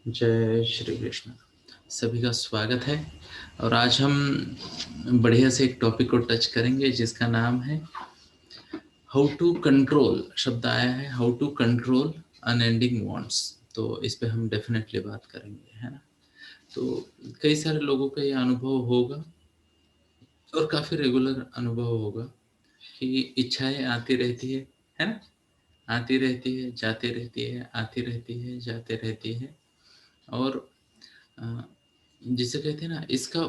जय श्री कृष्ण। सभी का स्वागत है और आज हम बढ़िया से एक टॉपिक को टच करेंगे जिसका नाम है हाउ टू कंट्रोल। शब्द आया है how to control unending wants. तो इस पे हम डेफिनेटली बात करेंगे, है ना। तो कई सारे लोगों का ये अनुभव होगा और काफ़ी रेगुलर अनुभव होगा कि इच्छाएं आती रहती है ना। आती रहती है, जाती रहती है, आती रहती है, जाते रहती है। और अ, जिसे कहते हैं ना, इसका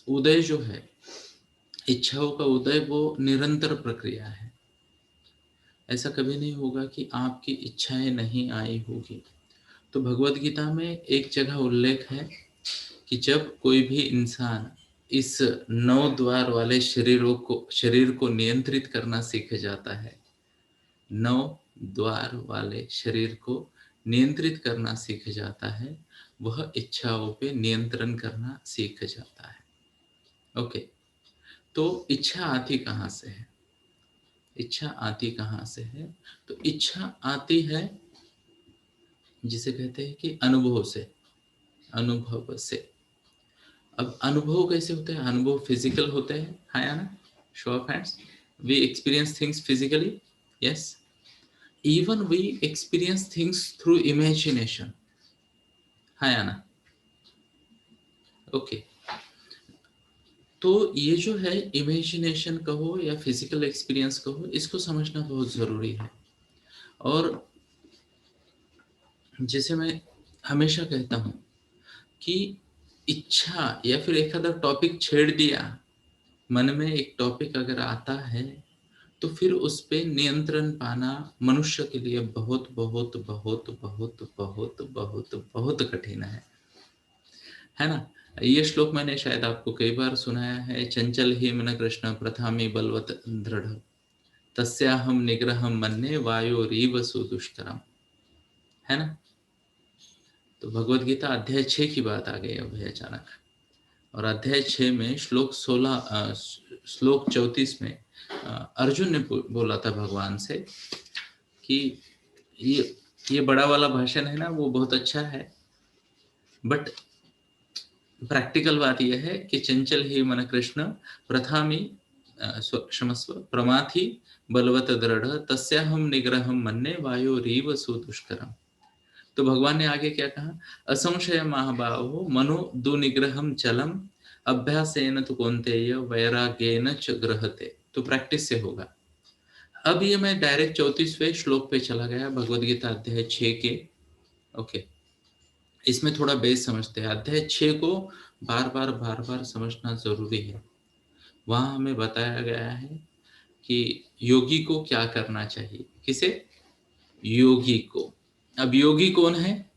उदय जो है, इच्छाओं का उदय, वो निरंतर प्रक्रिया है। ऐसा कभी नहीं होगा कि आपकी इच्छाएं नहीं आई होगी। तो भगवत गीता में एक जगह उल्लेख है कि जब कोई भी इंसान इस 9 द्वार वाले शरीर को नियंत्रित करना सीख जाता है, 9 द्वार वाले शरीर को नियंत्रित करना सीख जाता है, वह इच्छाओं पे नियंत्रण करना सीख जाता है। ओके। तो इच्छा आती कहाँ से है? इच्छा आती कहाँ से है? तो इच्छा आती है, जिसे कहते हैं कि अनुभव से। अनुभव से। अब अनुभव कैसे होते हैं? अनुभव फिजिकल होते हैं, हाँ या ना? Show of hands. We experience things physically, yes. Even we experience things through imagination, हाँ या ना? ओके। तो ये जो है इमेजिनेशन कहो या फिजिकल एक्सपीरियंस कहो, इसको समझना बहुत ज़रूरी है। और जैसे मैं हमेशा कहता हूँ कि इच्छा या फिर एक आधा टॉपिक छेड़ दिया, मन में एक टॉपिक अगर आता है, तो फिर उस पे नियंत्रण पाना मनुष्य के लिए बहुत बहुत बहुत बहुत बहुत बहुत बहुत कठिन है ना। ये श्लोक मैंने शायद आपको कई बार सुनाया है। चंचल ही मन कृष्ण प्रथामि बलवत दृढ़, तस्याहम निग्रहम मन्ये वायोरीव सुदुष्करम, है ना। तो भगवत गीता अध्याय 6 की बात आ गई अब अचानक। और अध्याय 6 में श्लोक 34 में अर्जुन ने बोला था भगवान से कि ये बड़ा वाला भाषण है ना, वो बहुत अच्छा है, बट प्रैक्टिकल बात यह है कि चंचल ही मन कृष्ण प्रथामि क्षमस्व प्रमाथि बलवत दृढ़ तस्याहम निग्रहम मन्ये वायोरीव सुदुष्करम। तो भगवान ने आगे क्या कहा? असंशय महाबाहो मनो दुनिग्रहम चलम अभ्यासेन तो कौन्तेय वैराग्येन च गृहते। तो प्रैक्टिस से होगा। अब ये मैं डायरेक्ट 34वें श्लोक पे चला गया, भगवद गीता अध्याय 6 के। ओके। इसमें थोड़ा बेस समझते हैं। अध्याय 6 को बार बार समझना जरूरी है। वहां हमें बताया गया है कि योगी को क्या करना चाहिए। किसे? योगी को। अब योगी कौन है?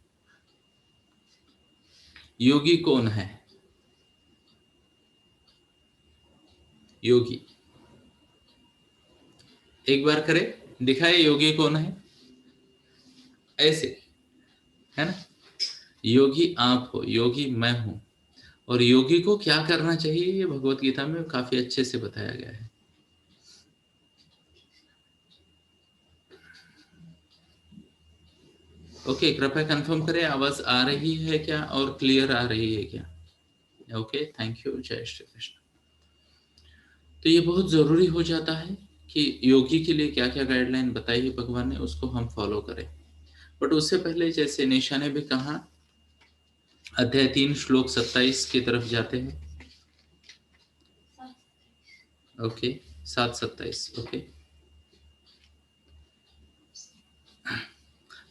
योगी कौन है? योगी एक बार करे, दिखाए योगी कौन है, ऐसे, है ना। योगी आप हो, योगी मैं हूं। और योगी को क्या करना चाहिए, ये भगवत गीता में काफी अच्छे से बताया गया है। ओके, कृपया कंफर्म करें आवाज आ रही है क्या और क्लियर आ रही है क्या? Okay, thank you. जय श्री कृष्ण। तो ये बहुत जरूरी हो जाता है कि योगी के लिए क्या क्या गाइडलाइन बताई है भगवान ने, उसको हम फॉलो करें। बट उससे पहले, जैसे निशा ने भी कहा, अध्याय 3 श्लोक 27 की तरफ जाते हैं। ओके, 7:27। ओके।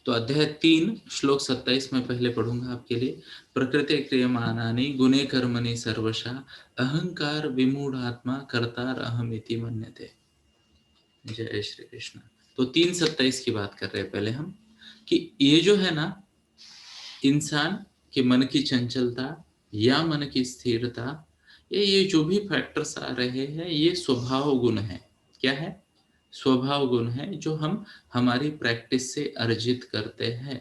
तो अध्याय 3 श्लोक 27 में पहले पढ़ूंगा आपके लिए। प्रकृति क्रियमाणानि गुणे कर्मणि सर्वशा अहंकार विमूढ़ात्मा कर्तार अहमिति मन्यते। जय श्री कृष्ण। तो 3:27 की बात कर रहे हैं पहले हम, कि ये जो है ना, इंसान के मन की चंचलता या मन की स्थिरता, ये जो भी फैक्टर्स आ रहे हैं, ये स्वभाव गुण है। क्या है? स्वभाव गुण है, जो हम हमारी प्रैक्टिस से अर्जित करते हैं।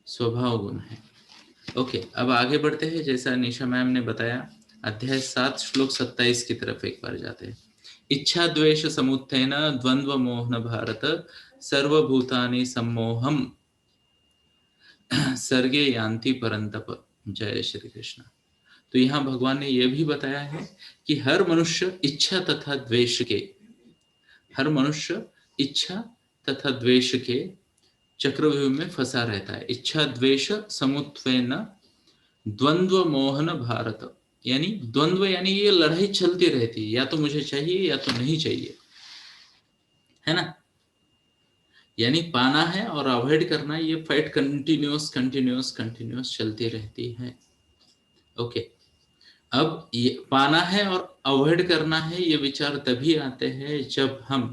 स्वभाव गुण है। ओके, अब आगे बढ़ते हैं। जैसा निशा मैम ने बताया, अध्याय 7 श्लोक 27 की तरफ एक बार जाते हैं। इच्छा द्वेष समुत्थेन द्वंद्व मोहन भारत सर्वभूतानि सम्मोहम सर्गे यान्ति परंतप। जय श्री कृष्ण। तो यहाँ भगवान ने यह भी बताया है कि हर मनुष्य इच्छा तथा द्वेष के, हर मनुष्य इच्छा तथा द्वेष के चक्रव्यूह में फंसा रहता है। इच्छा द्वेष समुत्थेन द्वंद्व मोहन भारत, यानी द्वंद्व यानी ये लड़ाई चलती रहती है, या तो मुझे चाहिए या तो नहीं चाहिए, है ना। यानी पाना है और अवॉइड करना है, ये फाइट कंटिन्यूस कंटिन्यूस कंटिन्यूस चलती रहती है। ओके, अब ये पाना है और अवॉइड करना है, ये विचार तभी आते हैं जब हम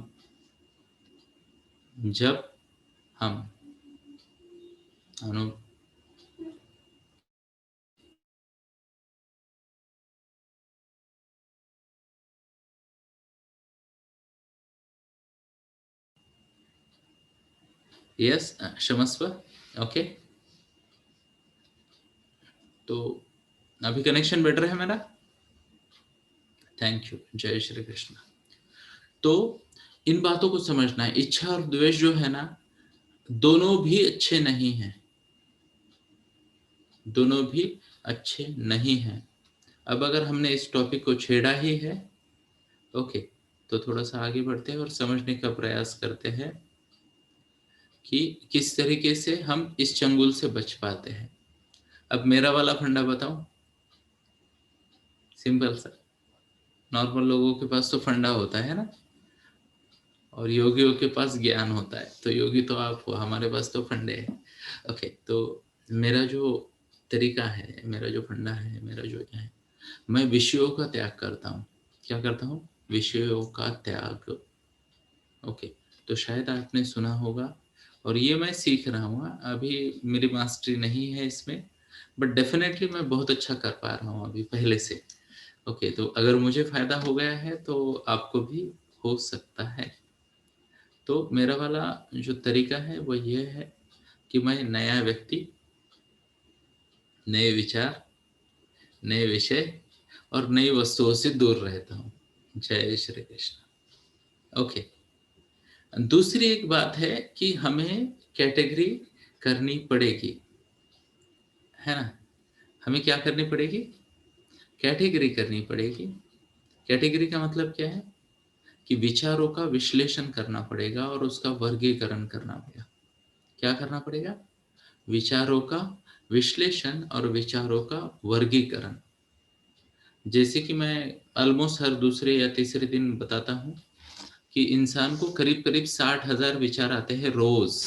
अनु यस, क्षमस्व। ओके, तो अभी कनेक्शन बेटर है मेरा। थैंक यू, जय श्री कृष्ण। तो इन बातों को समझना है। इच्छा और द्वेष जो है ना, दोनों भी अच्छे नहीं हैं, दोनों भी अच्छे नहीं हैं। अब अगर हमने इस टॉपिक को छेड़ा ही है, ओके, तो थोड़ा सा आगे बढ़ते हैं और समझने का प्रयास करते हैं कि किस तरीके से हम इस चंगुल से बच पाते हैं। अब मेरा वाला फंडा बताऊं, सिंपल सा। नॉर्मल लोगों के पास तो फंडा होता है ना, और योगियों के पास ज्ञान होता है। तो योगी तो आप हो, हमारे पास तो फंडे हैं। ओके, तो मेरा जो तरीका है, मेरा जो फंडा है, मेरा जो है, मैं विषयों का त्याग करता हूँ। क्या करता हूँ? विषयों का त्याग। ओके, तो शायद आपने सुना होगा, और ये मैं सीख रहा हूँ, अभी मेरी मास्टरी नहीं है इसमें, बट डेफिनेटली मैं बहुत अच्छा कर पा रहा हूँ अभी पहले से। ओके, तो अगर मुझे फायदा हो गया है तो आपको भी हो सकता है। तो मेरा वाला जो तरीका है वो ये है कि मैं नया व्यक्ति, नए विचार, नए विषय और नई वस्तुओं से दूर रहता हूँ। जय श्री कृष्ण। ओके, दूसरी एक बात है कि हमें कैटेगरी करनी पड़ेगी, है ना। हमें क्या करनी पड़ेगी? कैटेगरी करनी पड़ेगी। कैटेगरी का मतलब क्या है? कि विचारों का विश्लेषण करना पड़ेगा और उसका वर्गीकरण करना पड़ेगा। क्या करना पड़ेगा? विचारों का विश्लेषण और विचारों का वर्गीकरण। जैसे कि मैं ऑलमोस्ट हर दूसरे या तीसरे दिन बताता हूँ कि इंसान को करीब करीब 60,000 विचार आते हैं रोज।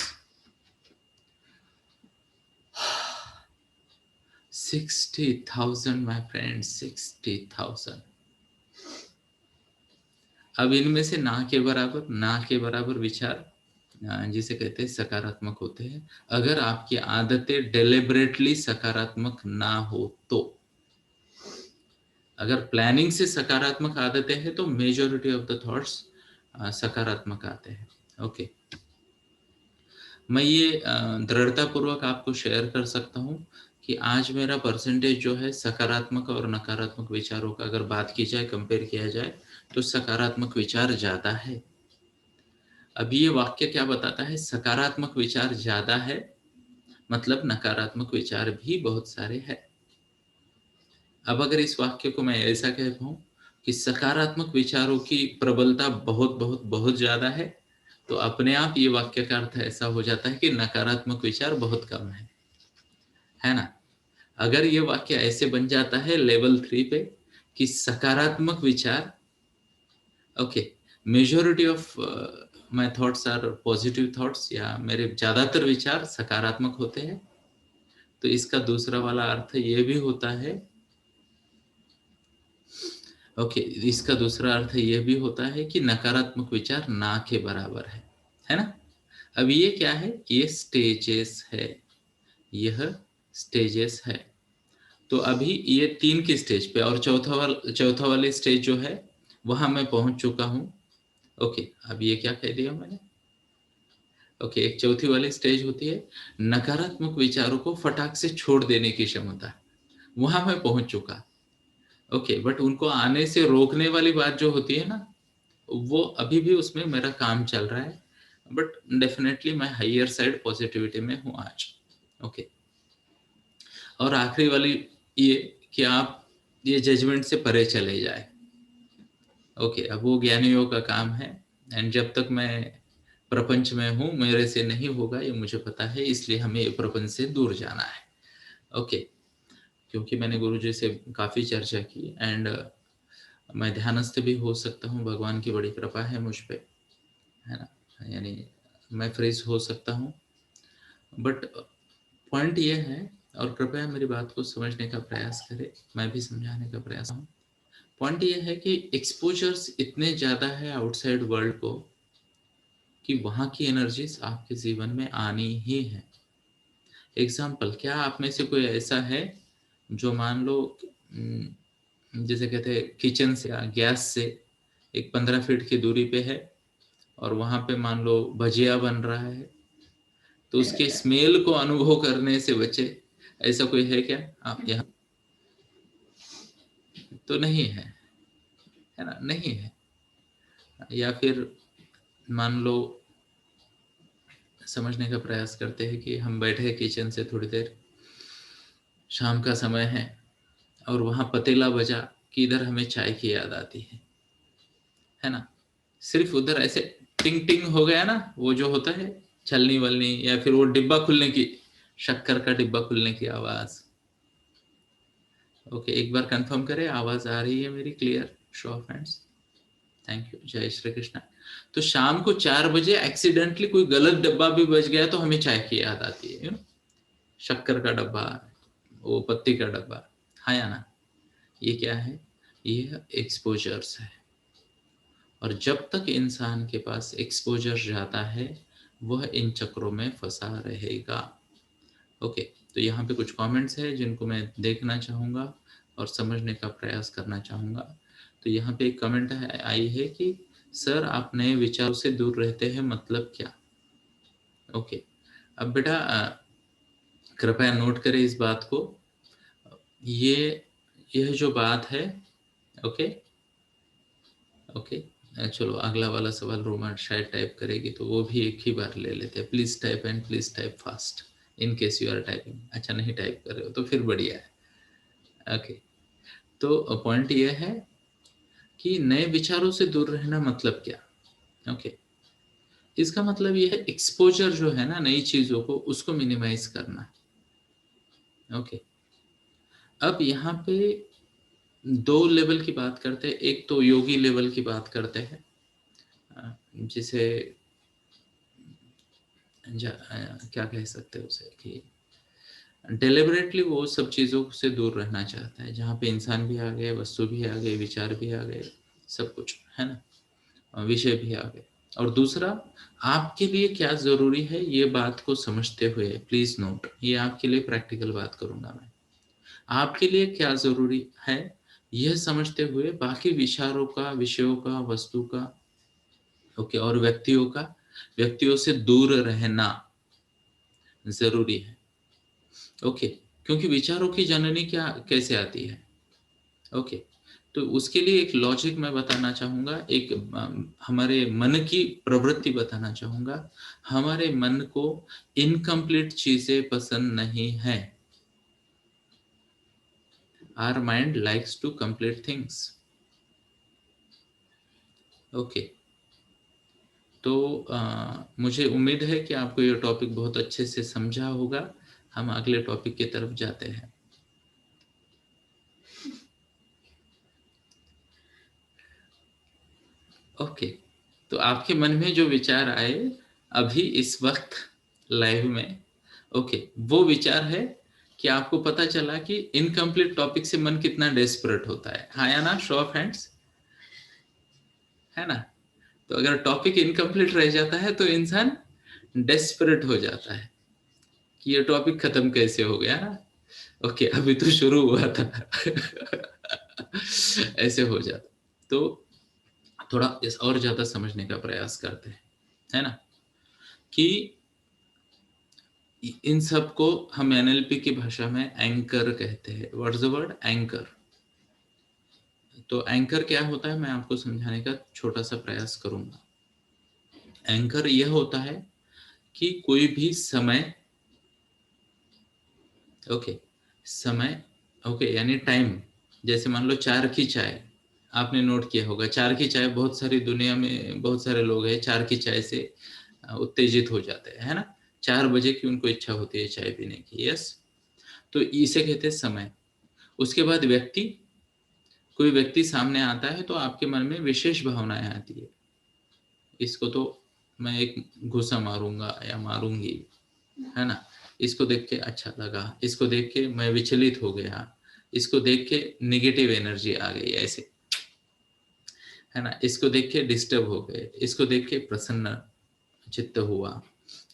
60,000 माय फ्रेंड, 60,000। अब इनमें से ना के बराबर विचार, जिसे कहते हैं सकारात्मक होते हैं। अगर आपकी आदतें डेलिबरेटली सकारात्मक ना हो तो, अगर प्लानिंग से सकारात्मक आदतें हैं तो मेजॉरिटी ऑफ द थॉट्स सकारात्मक आते हैं। ओके, मैं ये दृढ़ता पूर्वक आपको शेयर कर सकता हूँ कि आज मेरा परसेंटेज जो है सकारात्मक और नकारात्मक विचारों का अगर बात की जाए, कंपेयर किया जाए, तो सकारात्मक विचार ज्यादा है। अब ये वाक्य क्या बताता है? सकारात्मक विचार ज्यादा है, मतलब नकारात्मक विचार भी बहुत सारे हैं। अब अगर इस वाक्य को मैं ऐसा कह पाऊं कि सकारात्मक विचारों की प्रबलता बहुत बहुत बहुत ज्यादा है, तो अपने आप ये वाक्य का अर्थ ऐसा हो जाता है कि नकारात्मक विचार बहुत कम है ना। अगर ये वाक्य ऐसे बन जाता है लेवल 3 पे कि सकारात्मक विचार, okay, majority of my thoughts are positive thoughts, या मेरे ज्यादातर विचार सकारात्मक होते हैं, तो इसका दूसरा वाला अर्थ ये भी होता है, ओके, इसका दूसरा अर्थ ये भी होता है कि नकारात्मक विचार ना के बराबर है ना। अब ये क्या है? ये स्टेजेस है, यह स्टेजेस है। तो अभी ये 3 की स्टेज पे, और चौथा वाली स्टेज जो है वहां मैं पहुंच चुका हूं। ओके, अब ये क्या कह दिया मैंने? ओके, एक चौथी वाली स्टेज होती है नकारात्मक विचारों को फटाक से छोड़ देने की क्षमता, वहां मैं पहुंच चुका। ओके, बट उनको आने से रोकने वाली बात जो होती है ना, वो अभी भी उसमें मेरा काम चल रहा है, बट डेफिनेटली मैं हायर साइड पॉजिटिविटी में हूँ आज। ओके, और आखिरी वाली ये कि आप ये जजमेंट से परे चले जाए। ओके, अब वो ज्ञानियों का काम है। एंड जब तक मैं प्रपंच में हूँ मेरे से नहीं होगा, ये मुझे पता है, इसलिए हमें ये प्रपंच से दूर जाना है। ओके, क्योंकि मैंने गुरुजी से काफ़ी चर्चा की एंड मैं ध्यानस्थ भी हो सकता हूँ, भगवान की बड़ी कृपा है मुझ पे, है ना, यानी मैं फ्रेश हो सकता हूँ। बट पॉइंट ये है, और कृपया मेरी बात को समझने का प्रयास करें, मैं भी समझाने का प्रयास हूँ। पॉइंट ये है कि एक्सपोजर्स इतने ज़्यादा है आउटसाइड वर्ल्ड को कि वहाँ की एनर्जीज आपके जीवन में आनी ही है। एग्जाम्पल, क्या आप में से कोई ऐसा है जो मान लो जैसे कहते हैं किचन से या गैस से एक 15 फीट की दूरी पे है और वहाँ पे मान लो भजिया बन रहा है, तो उसके स्मेल को अनुभव करने से बचे, ऐसा कोई है क्या आप यहाँ? तो नहीं है ना, नहीं है। या फिर मान लो, समझने का प्रयास करते हैं कि हम बैठे किचन से थोड़ी देर, शाम का समय है और वहाँ पतीला बजा कि इधर हमें चाय की याद आती है ना। सिर्फ उधर ऐसे टिंग टिंग हो गया ना, वो जो होता है छलनी वलनी, या फिर वो डिब्बा खुलने की, शक्कर का डिब्बा खुलने की आवाज। ओके, एक बार कंफर्म करें आवाज आ रही है मेरी clear? Show of hands. Thank you, जय श्री कृष्ण। तो शाम को 4 बजे एक्सीडेंटली कोई गलत डब्बा भी बज गया तो हमें चाय की याद आती है, शक्कर का डब्बा, वो पत्ती का डब्बा, हाँ या ना। ये क्या है? ये एक्सपोजर्स है। और जब तक इंसान के पास एक्सपोजर जाता है वह इन चक्रों में फंसा रहेगा। ओके, तो यहाँ पे कुछ कमेंट्स है जिनको मैं देखना चाहूँगा और समझने का प्रयास करना चाहूँगा। तो यहाँ पे एक कमेंट आई है कि सर आप नए विचारों से दूर रहते हैं, मतलब क्या? ओके, अब बेटा कृपया नोट करें इस बात को। यह जो बात है, ओके ओके, चलो अगला वाला सवाल रोमा शायद टाइप करेगी तो वो भी एक ही बार ले लेते हैं। Please type and please type fast in case you are typing. अच्छा, नहीं टाइप कर रहे हो तो फिर बढ़िया है। ओके, तो पॉइंट ये है कि नए विचारों से दूर रहना मतलब क्या? ओके, इसका मतलब ये है एक्सपोजर जो है ना नई चीजों को, उसको मिनिमाइज करना। ओके, अब यहाँ पे 2 लेवल की बात करते हैं। एक तो योगी लेवल की बात करते हैं, जिसे क्या कह सकते हैं उसे, कि डेलिबरेटली वो सब चीज़ों से दूर रहना चाहता है जहाँ पे इंसान भी आ गए, वस्तु भी आ गए, विचार भी आ गए, सब कुछ है ना, विषय भी आ गए। और दूसरा, आपके लिए क्या ज़रूरी है ये बात को समझते हुए, प्लीज़ नोट, ये आपके लिए प्रैक्टिकल बात करूँगा मैं। आपके लिए क्या ज़रूरी है यह समझते हुए बाकी विचारों का, विषयों का, वस्तु का, ओके, और व्यक्तियों से दूर रहना ज़रूरी है। ओके, क्योंकि विचारों की जननी क्या कैसे आती है? ओके, तो उसके लिए एक लॉजिक मैं बताना चाहूँगा, एक हमारे मन की प्रवृत्ति बताना चाहूँगा। हमारे मन को इनकम्प्लीट चीज़ें पसंद नहीं है। Our mind likes to complete things. Okay, तो मुझे उम्मीद है कि आपको ये टॉपिक बहुत अच्छे से समझा होगा। हम अगले टॉपिक की तरफ जाते हैं। ओके, तो आपके मन में जो विचार आए अभी इस वक्त लाइव में, ओके, वो विचार है कि आपको पता चला कि इनकम्प्लीट टॉपिक से मन कितना डेस्परेट होता है, हाँ या ना? शो ऑफ हैंड्स, है ना? तो अगर टॉपिक इनकम्प्लीट रह जाता है तो इंसान डेस्परेट हो जाता है कि ये टॉपिक खत्म कैसे हो गया ना। ओके, अभी तो शुरू हुआ था। ऐसे हो जाता। तो थोड़ा इस और ज्यादा समझने का प्रयास करते हैं, है ना, कि इन सब को हम एनएलपी की भाषा में एंकर कहते हैं। What's the word anchor? तो एंकर क्या होता है मैं आपको समझाने का छोटा सा प्रयास करूंगा। एंकर यह होता है कि कोई भी समय, ओके, समय, ओके, यानी टाइम। जैसे मान लो 4 की चाय, आपने नोट किया होगा 4 की चाय, बहुत सारी दुनिया में बहुत सारे लोग हैं 4 की चाय से उत्तेजित हो जाते हैं, है ना। 4 बजे की उनको इच्छा होती है चाय पीने की, यस। तो इसे कहते हैं समय। उसके बाद व्यक्ति, कोई व्यक्ति सामने आता है तो आपके मन में विशेष भावनाएं आती है, इसको तो मैं एक घुसा मारूंगा या मारूंगी, है ना। इसको देख के अच्छा लगा, इसको देख के मैं विचलित हो गया, इसको देख के निगेटिव एनर्जी आ गई, ऐसे, है ना। इसको देख के डिस्टर्ब हो गए, इसको देख के प्रसन्न चित्त हुआ।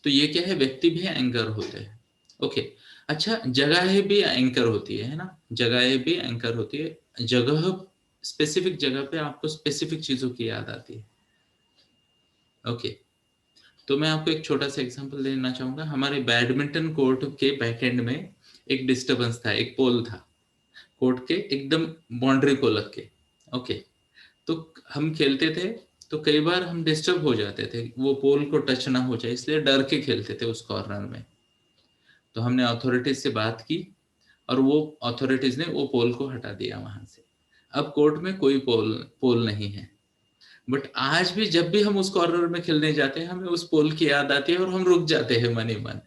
तो ये क्या है, व्यक्ति भी एंकर होते हैं, ओके। अच्छा, जगहें भी एंकर होती है ना, जगहें भी एंकर होती है। जगह, स्पेसिफिक जगह पे आपको स्पेसिफिक चीजों की याद आती है, ओके। तो मैं आपको एक छोटा सा एग्जांपल देना चाहूंगा। हमारे बैडमिंटन कोर्ट के बैकएंड में एक डिस्टरबेंस था, एक पोल था, कोर्ट के एकदम बाउंड्री को लग के, ओके। तो हम खेलते थे, तो कई बार हम डिस्टर्ब हो जाते थे, वो पोल को टच ना हो जाए, इसलिए डर के खेलते थे उस कॉर्नर में। तो हमने अथॉरिटीज से बात की और वो अथॉरिटीज ने वो पोल को हटा दिया वहां से। अब कोर्ट में कोई पोल पोल नहीं है। बट आज भी जब भी हम उस कॉर्नर में खेलने जाते हैं, हमें उस पोल की याद आती है और हम रुक जाते हैं मन ही मन।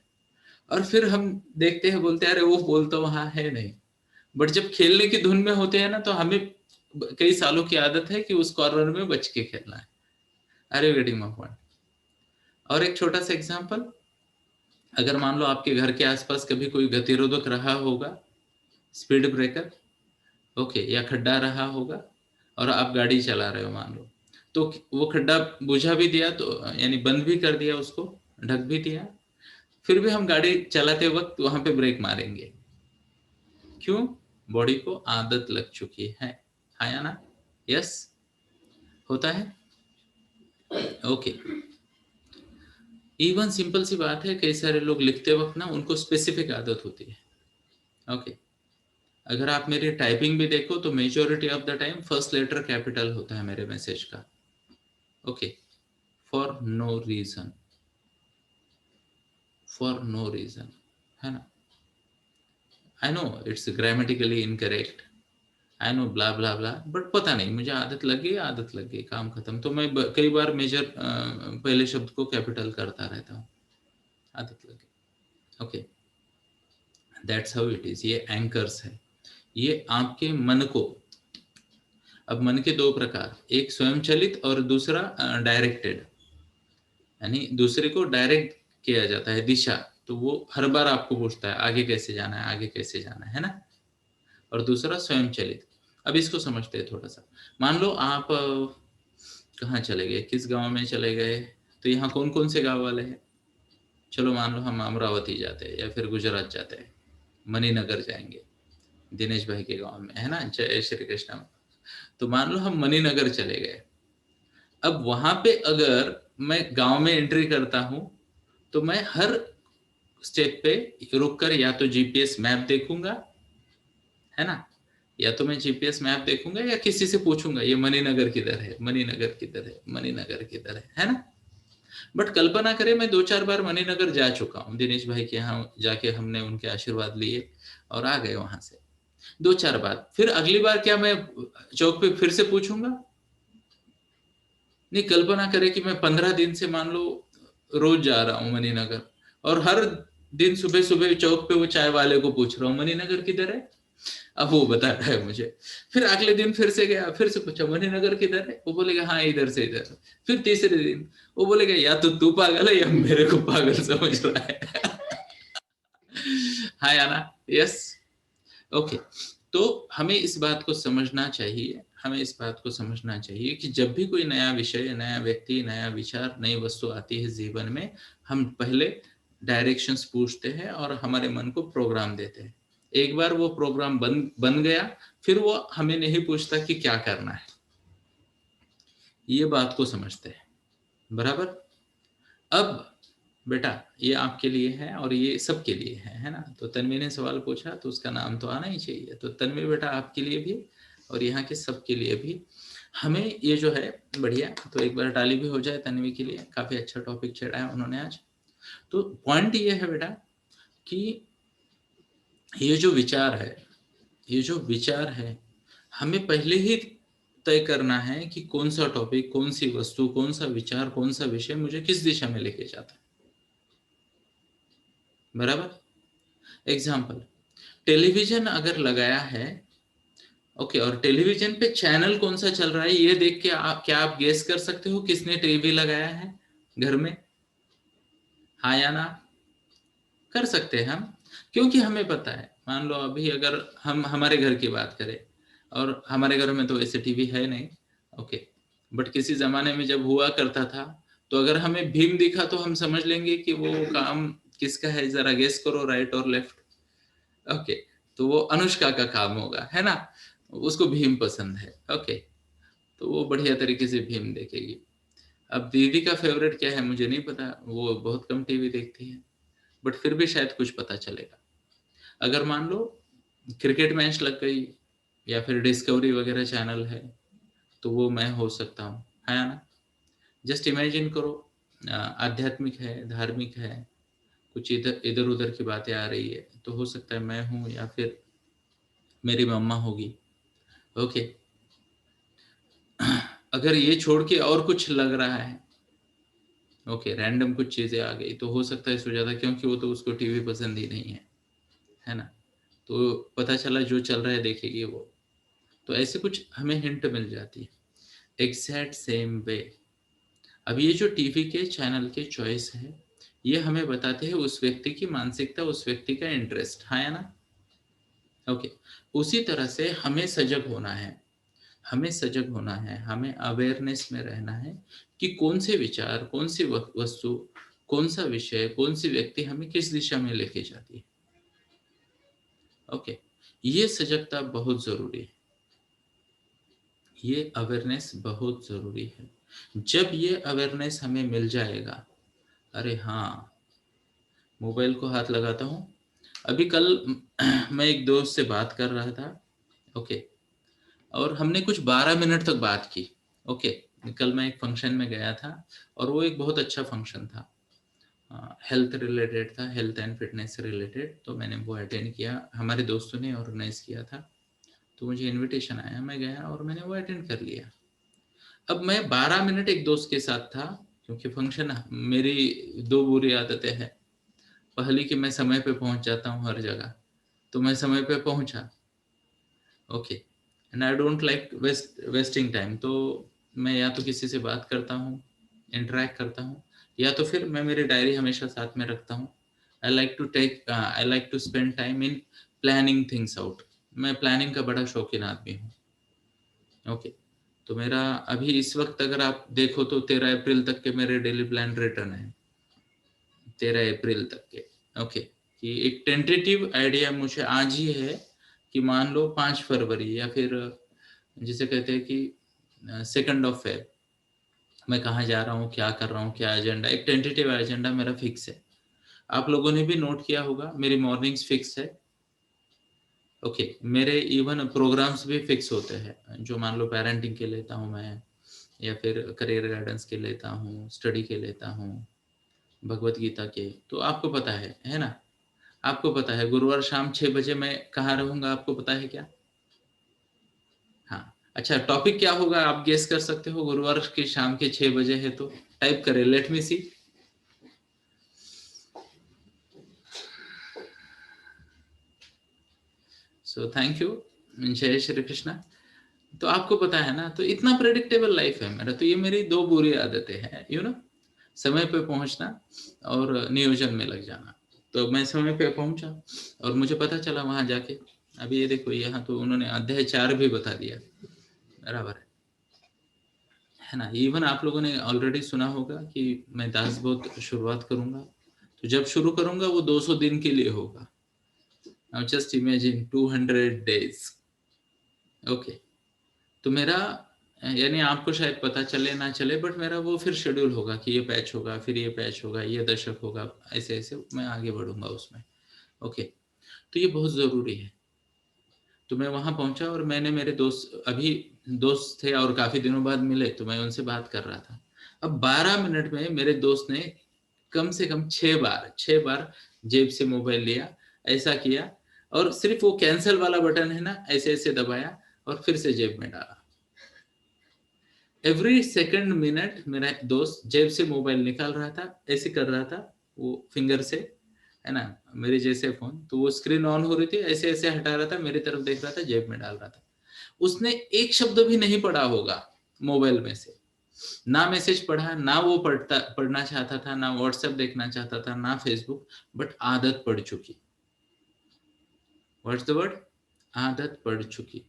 और फिर हम देखते हैं, बोलते हैं अरे वो पोल तो वहां है नहीं। बट जब खेलने की धुन में होते हैं ना, तो हमें कई सालों की आदत है कि उस कॉर्नर में बच के खेलना है। अरे गेटिंग माय पॉइंट। और एक छोटा सा एग्जांपल, अगर मान लो आपके घर के आसपास कभी कोई गतिरोधक रहा होगा, स्पीड ब्रेकर, ओके, या खड्डा रहा होगा, और आप गाड़ी चला रहे हो मान लो, तो वो खड्डा बुझा भी दिया, तो यानी बंद भी कर दिया उसको, ढक भी दिया, फिर भी हम गाड़ी चलाते वक्त वहां पे ब्रेक मारेंगे। क्यों? बॉडी को आदत लग चुकी है, हाँ या ना? यस, होता है, ओके। इवन सिंपल सी बात है, कई सारे लोग लिखते वक्त ना उनको स्पेसिफिक आदत होती है, ओके। अगर आप मेरी टाइपिंग भी देखो तो majority of the time first letter capital होता है मेरे मैसेज का, okay. For no reason, for no reason, है ना। I know it's grammatically incorrect, I know blah blah blah, but पता नहीं, मुझे आदत लग गई, आदत लग गई, काम खत्म। तो मैं कई बार मेजर पहले शब्द को कैपिटल करता रहता हूँ, आदत लग गई, okay. That's how it is. ये एंकर्स है, ये आपके मन को। अब मन के दो प्रकार, एक स्वयं चलित और दूसरा डायरेक्टेड, यानी दूसरे को डायरेक्ट किया जाता है दिशा, तो वो हर बार आपको पूछता है आगे कैसे जाना है, आगे कैसे जाना है ना। और दूसरा स्वयं चलित। अब इसको समझते हैं थोड़ा सा। मान लो आप कहाँ चले गए, किस गांव में चले गए, तो यहाँ कौन कौन से गांव वाले हैं? चलो मान लो हम अमरावती जाते हैं या फिर गुजरात जाते हैं, मणिनगर जाएंगे दिनेश भाई के गांव में, है ना, जय श्री कृष्ण। तो मान लो हम मणिनगर चले गए। अब वहां पे अगर मैं गांव में एंट्री करता हूं, तो मैं हर स्टेप पे रुक कर या तो जीपीएस मैप देखूंगा, है ना, या तो मैं जीपीएस मैप देखूंगा या किसी से पूछूंगा ये मणिनगर किधर है, मणिनगर किधर है, मणिनगर किधर है ना। बट कल्पना करें मैं 2-4 बार मणिनगर जा चुका हूँ, दिनेश भाई के यहाँ जाके हमने उनके आशीर्वाद लिए और आ गए वहां से 2-4 बार। फिर अगली बार क्या मैं चौक पे फिर से पूछूंगा? नहीं, कल्पना करें कि मैं 15 दिन से मान लो रोज जा रहा हूँ मणिनगर, और हर दिन सुबह सुबह चौक पे वो चाय वाले को पूछ रहा हूँ मणिनगर किधर है, अब वो बता रहा है मुझे। फिर अगले दिन फिर से गया, फिर से पूछा मणिनगर किधर है, वो बोलेगा हाँ इधर से इधर। फिर तीसरे दिन वो बोलेगा या तो तू पागल है या मेरे को पागल समझ रहा है। हाँ या ना? Yes, okay. तो हमें इस बात को समझना चाहिए, हमें इस बात को समझना चाहिए कि जब भी कोई नया विषय, नया व्यक्ति, नया विचार, नई वस्तु आती है जीवन में, हम पहले डायरेक्शंस पूछते हैं और हमारे मन को प्रोग्राम देते हैं। एक बार वो प्रोग्राम बन गया, फिर वो हमें नहीं पूछता कि क्या करना है। ये बात को समझते हैं, बराबर। अब बेटा ये आपके लिए है और ये सबके लिए है ना। तो तन्वी ने सवाल पूछा तो उसका नाम तो आना ही चाहिए। तो तन्वी बेटा आपके लिए भी और यहाँ के सबके लिए भी हमें ये जो है बढ़िया, तो एक बार टाली भी हो जाए तन्वी के लिए, काफी अच्छा टॉपिक छेड़ा है उन्होंने आज। तो पॉइंट ये है बेटा कि ये जो विचार है, ये जो विचार है, हमें पहले ही तय करना है कि कौन सा टॉपिक, कौन सी वस्तु, कौन सा विचार, कौन सा विषय मुझे किस दिशा में लेके जाता है। बराबर। एग्जाम्पल, टेलीविजन अगर लगाया है, ओके, और टेलीविजन पे चैनल कौन सा चल रहा है ये देख के क्या आप गेस कर सकते हो किसने टीवी लगाया है घर में? हाँ या ना? कर सकते हैं हम, क्योंकि हमें पता है। मान लो अभी अगर हम हमारे घर की बात करें, और हमारे घर में तो ऐसे टीवी है नहीं, ओके, बट किसी जमाने में जब हुआ करता था, तो अगर हमें भीम दिखा तो हम समझ लेंगे कि वो काम किसका है, जरा गेस करो, राइट और लेफ्ट। ओके, तो वो अनुष्का का काम होगा, है ना? उसको भीम पसंद है, ओके, तो वो बढ़िया तरीके से भीम देखेगी। अब दीदी का फेवरेट क्या है मुझे नहीं पता, वो बहुत कम टीवी देखती है, बट फिर भी शायद कुछ पता चलेगा। अगर मान लो क्रिकेट मैच लग गई, या फिर डिस्कवरी वगैरह चैनल है, तो वो मैं हो सकता हूँ, है ना? जस्ट इमेजिन करो, आध्यात्मिक है, धार्मिक है, कुछ इधर इधर उधर की बातें आ रही है, तो हो सकता है मैं हूँ, या फिर मेरी मम्मा होगी। ओके, अगर ये छोड़ के और कुछ लग रहा है, ओके, रैंडम कुछ चीजें आ गई, तो हो सकता है सुजाता, क्योंकि वो तो उसको टीवी पसंद ही नहीं है ना? तो पता चला जो चल रहा है देखेगी वो। तो ऐसे कुछ हमें हिंट मिल जाती है। एग्जैक्ट सेम वे, अब ये जो टीवी के चैनल के चॉइस है, ये हमें बताते हैं उस व्यक्ति की मानसिकता, उस व्यक्ति का इंटरेस्ट, हाँ या ना? ओके, उसी तरह से हमें सजग होना है, हमें सजग होना है, हमें अवेयरनेस में रहना है कि कौन से विचार, कौन सी वस्तु, कौन सा विषय, कौन सी व्यक्ति हमें किस दिशा में लेके जाती है। ओके, ये सजगता बहुत जरूरी है, ये अवेयरनेस बहुत जरूरी है। जब ये अवेयरनेस हमें मिल जाएगा, अरे हाँ, मोबाइल को हाथ लगाता हूँ। अभी कल मैं एक दोस्त से बात कर रहा था, ओके, और हमने कुछ 12 मिनट तक बात की। ओके, कल मैं एक फंक्शन में गया था, और वो एक बहुत अच्छा फंक्शन था, हेल्थ रिलेटेड था, हेल्थ एंड फिटनेस से रिलेटेड। तो मैंने वो अटेंड किया, हमारे दोस्तों ने ऑर्गेनाइज किया था, तो मुझे इनविटेशन आया, मैं गया और मैंने वो अटेंड कर लिया। अब मैं 12 मिनट एक दोस्त के साथ था, क्योंकि फंक्शन, मेरी दो बुरी आदतें हैं। पहली कि मैं समय पे पहुंच जाता हूँ हर जगह, तो मैं समय पे पहुंचा, okay, and I don't like wasting time. तो मैं या तो किसी से बात करता हूँ, इंटरेक्ट करता हूँ, या तो फिर मैं मेरी डायरी हमेशा साथ में रखता हूँ। I like to spend time in planning things out. मैं प्लानिंग का बड़ा शौकीन आदमी हूँ, ओके। तो मेरा अभी इस वक्त अगर आप देखो तो 13 अप्रैल तक के मेरे डेली प्लान रिटर्न है, 13 अप्रैल तक के, ओके। कि एक टेंटेटिव आइडिया मुझे आज ही है कि मान लो 5 फरवरी, या फिर जिसे कहते हैं कि 2 फेब, मैं कहाँ जा रहा हूँ, क्या कर रहा हूँ, क्या एजेंडा, एक टेंटेटिव एजेंडा मेरा फिक्स है। आप लोगों ने भी नोट किया होगा, मेरी मॉर्निंग्स फिक्स है, ओके। मेरे इवन प्रोग्राम्स भी फिक्स होते हैं, जो मान लो पेरेंटिंग के लेता हूँ मैं, या फिर करियर गाइडेंस के लेता हूँ, स्टडी के लेता हूँ, भगवत गीता के। तो आपको पता है ना? आपको पता है गुरुवार शाम 6 बजे मैं कहाँ रहूंगा, आपको पता है क्या? हाँ, अच्छा, टॉपिक क्या होगा आप गेस कर सकते हो? गुरुवार की शाम के 6 बजे है तो टाइप करें, let me see. So thank you, जय श्री कृष्णा। तो आपको पता है ना, तो इतना प्रेडिक्टेबल लाइफ है मेरा। तो ये मेरी दो बुरी आदतें हैं, समय पे पहुंचना और नियोजन में लग जाना। तो मैं समय पे पहुंचा, और मुझे पता चला वहां जाके, अभी ये देखो, यहाँ तो उन्होंने अध्याय 4 भी बता दिया, बराबर है ना? इवन आप लोगों ने ऑलरेडी सुना होगा कि मैं दासबोध शुरुआत करूंगा, तो जब शुरू करूंगा वो 200 दिन के लिए होगा। Now just imagine 200 days, okay. तो मेरा, यानी आपको शायद पता चले ना चले, बट मेरा वो फिर शेड्यूल होगा कि ये पैच होगा, फिर ये पैच होगा, ये दशक होगा, ऐसे ऐसे मैं आगे बढ़ूंगा उसमें, ओके। तो ये बहुत ज़रूरी है। तो मैं वहां पहुंचा, और मैंने मेरे दोस्त, अभी दोस्त थे और काफ़ी दिनों बाद मिले, तो मैं उनसे बात कर रहा था। अब 12 मिनट में मेरे दोस्त ने कम से कम 6 बार जेब से मोबाइल लिया, ऐसा किया, और सिर्फ वो कैंसिल वाला बटन है ना, ऐसे ऐसे दबाया और फिर से जेब में डाला। एवरी सेकंड मिनट मेरा दोस्त जेब से मोबाइल निकाल रहा था, ऐसे कर रहा था वो फिंगर से, है ना, मेरे जैसे फोन, तो वो स्क्रीन ऑन हो रही थी, ऐसे ऐसे हटा रहा था, मेरी तरफ देख रहा था, जेब में डाल रहा था। उसने एक शब्द भी नहीं पढ़ा होगा मोबाइल में से, ना मैसेज पढ़ा, ना वो पढ़ना चाहता था, ना व्हाट्सएप देखना चाहता था, ना फेसबुक, बट आदत पड़ चुकी। What's the word? आदत पड़ चुकी।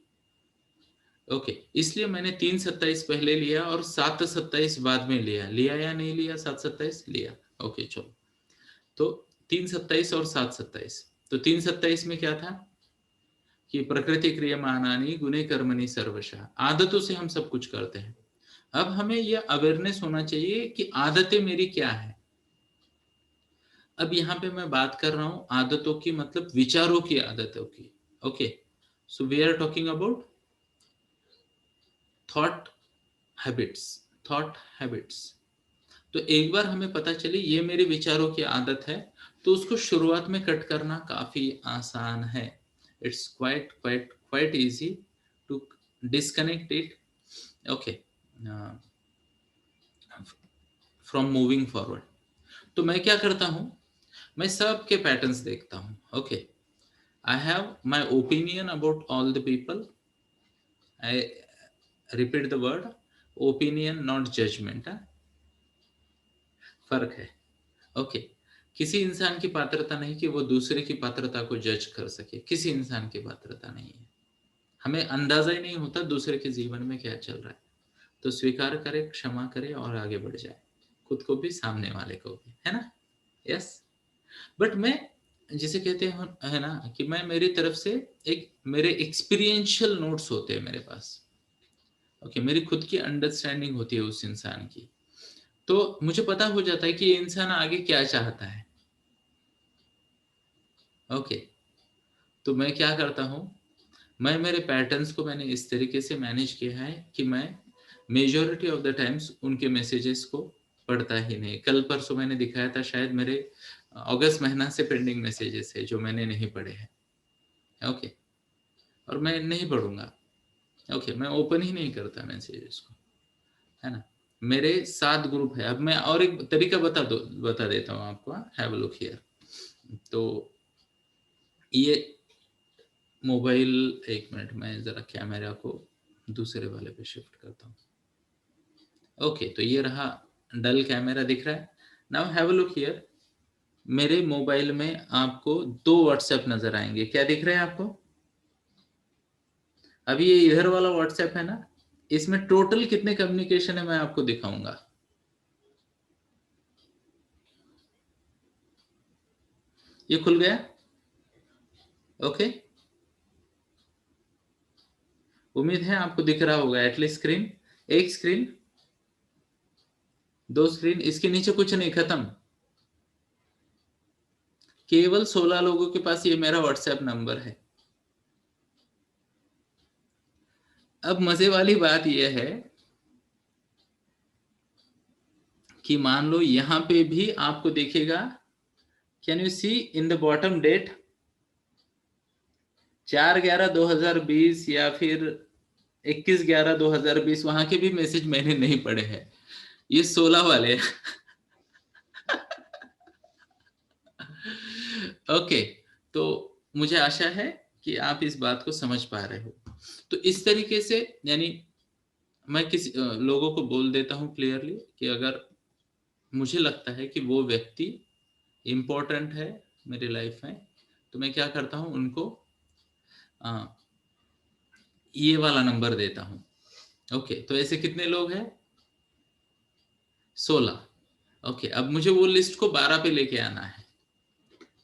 ओके, इसलिए मैंने 3:27 पहले लिया और 7:27 बाद में लिया। लिया या नहीं लिया? 7:27 लिया। ओके चलो, तो 3:27 और 7:27। तो 3:27 में क्या था कि प्रकृति क्रियमाणानि गुणे कर्मणि सर्वशः, आदतों से हम सब कुछ करते हैं। अब हमें यह अवेयरनेस होना चाहिए कि आदतें मेरी क्या है। अब यहाँ पे मैं बात कर रहा हूं आदतों की, मतलब विचारों की आदतों की। Okay, so we are talking about thought habits. Thought habits. तो एक बार हमें पता चली ये मेरे विचारों की आदत है, तो उसको शुरुआत में कट करना काफी आसान है। It's quite quite quite easy to disconnect it, okay, from moving forward. तो मैं क्या करता हूं, मैं सबके पैटर्न्स देखता हूं। Okay, I have my opinion about all the people. I repeat the word, opinion not judgement. फर्क है। ओके, किसी इंसान की पात्रता नहीं कि वो दूसरे की पात्रता को जज कर सके, किसी इंसान की पात्रता नहीं है। हमें अंदाजा ही नहीं होता दूसरे के जीवन में क्या चल रहा है, तो स्वीकार करे, क्षमा करे और आगे बढ़ जाए, खुद को भी सामने वाले को भी, है ना। यस, बट मैं जिसे कहते हैं, है ना, कि मैं मेरी तरफ से एक, मेरे एक्सपीरियंशियल नोट्स होते हैं मेरे पास। ओके, मेरी खुद की अंडरस्टैंडिंग होती है उस इंसान की, तो मुझे पता हो जाता है कि ये इंसान आगे क्या चाहता है। ओके, तो मैं क्या करता हूँ, मैं मेरे पैटर्न्स को मैंने इस तरीके से मैनेज किया है कि मैं मेजॉरिटी ऑफ द टाइम्स उनके मैसेजेस को पढ़ता ही नहीं। कल परसों मैंने दिखाया था शायद, मेरे अगस्त महीना से पेंडिंग मैसेजेस है जो मैंने नहीं पढ़े हैं। ओके, और मैं नहीं पढ़ूंगा। ओके, मैं ओपन ही नहीं करता मैसेजेस को, है ना। मेरे 7 ग्रुप है। अब मैं और एक तरीका बता देता हूँ आपको। Have a look here. तो ये मोबाइल, एक मिनट, मैं जरा कैमरा को दूसरे वाले पे शिफ्ट करता हूँ। ओके, तो ये रहा, डल कैमरा दिख रहा है। Now have a look here. मेरे मोबाइल में आपको 2 व्हाट्सएप नजर आएंगे। क्या दिख रहे हैं आपको? अभी ये इधर वाला व्हाट्सएप है ना, इसमें टोटल कितने कम्युनिकेशन है मैं आपको दिखाऊंगा। ये खुल गया। ओके, उम्मीद है आपको दिख रहा होगा एटलीस्ट स्क्रीन। एक स्क्रीन, 2 स्क्रीन, इसके नीचे कुछ नहीं, खत्म। केवल 16 लोगों के पास ये मेरा व्हाट्सएप नंबर है। अब मजे वाली बात यह है कि मान लो यहां पे भी आपको दिखेगा, can you see in the bottom date 4/11/2020 या फिर 21/11/2020, वहां के भी मैसेज मैंने नहीं पढ़े हैं, ये 16 वाले। ओके, तो मुझे आशा है कि आप इस बात को समझ पा रहे हो। तो इस तरीके से, यानी मैं किसी लोगों को बोल देता हूं क्लियरली कि अगर मुझे लगता है कि वो व्यक्ति इम्पोर्टेंट है मेरी लाइफ में, तो मैं क्या करता हूं, उनको ये वाला नंबर देता हूं। ओके, तो ऐसे कितने लोग हैं? 16। ओके, अब मुझे वो लिस्ट को 12 पे लेके आना है।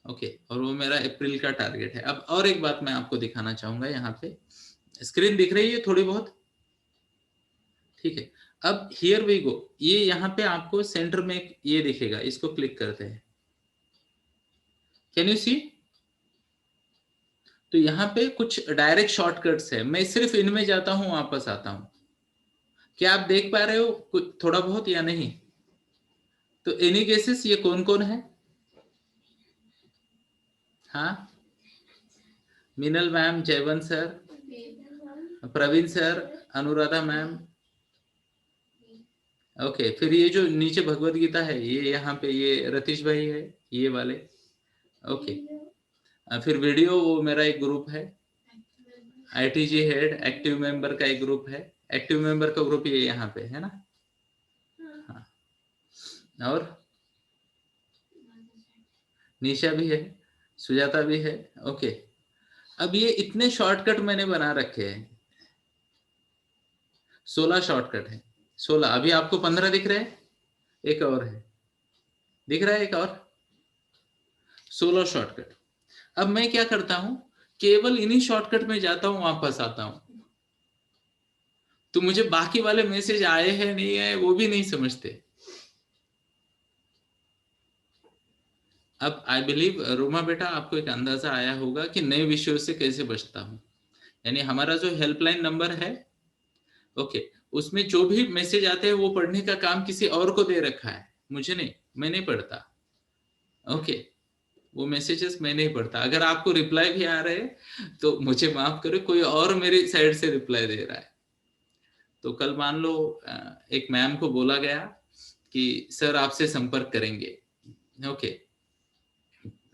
ओके, और वो मेरा अप्रैल का टारगेट है। अब और एक बात मैं आपको दिखाना चाहूंगा, यहाँ पे स्क्रीन दिख रही है थोड़ी बहुत, ठीक है। अब हियर वी गो, ये यहाँ पे आपको सेंटर में ये दिखेगा, इसको क्लिक करते हैं। कैन यू सी? तो यहाँ पे कुछ डायरेक्ट शॉर्टकट्स है, मैं सिर्फ इनमें जाता हूँ, वापस आता हूँ। क्या आप देख पा रहे हो कुछ थोड़ा बहुत या नहीं? तो एनी केसेस ये कौन कौन है? हाँ, Meenal ma'am, Jaywant sir, Praveen sir, Anuradha ma'am. Okay, फिर ये जो नीचे भगवत गीता है, ये यहाँ पे ये रतीश भाई है, ये वाले। ओके, फिर वीडियो वो मेरा एक ग्रुप है, ITG हेड एक्टिव मेंबर का एक ग्रुप है। एक्टिव मेंबर का ग्रुप ये यहाँ पे है ना। हाँ, और निशा भी है, सुजाता भी है। ओके, अब ये इतने शॉर्टकट मैंने बना रखे हैं, 16 शॉर्टकट है। 16, अभी आपको 15 दिख रहे हैं, एक और है, दिख रहा है एक और, 16 शॉर्टकट। अब मैं क्या करता हूं, केवल इन्हीं शॉर्टकट में जाता हूं, वापस आता हूं, तो मुझे बाकी वाले मैसेज आए हैं नहीं आए वो भी नहीं समझते। अब आई बिलीव रोमा बेटा आपको एक अंदाजा आया होगा कि नए विषयों से कैसे बचता हूं। यानी हमारा जो हेल्पलाइन नंबर है, ओके, उसमें जो भी मैसेज आते हैं वो पढ़ने का काम किसी और को दे रखा है, मुझे नहीं, मैं नहीं पढ़ता। ओके, वो मैसेजेस मैं नहीं पढ़ता। अगर आपको रिप्लाई भी आ रहे हैं तो मुझे माफ करो, कोई और मेरी साइड से रिप्लाई दे रहा है। तो कल मान लो एक मैम को बोला गया कि सर आपसे संपर्क करेंगे। Okay,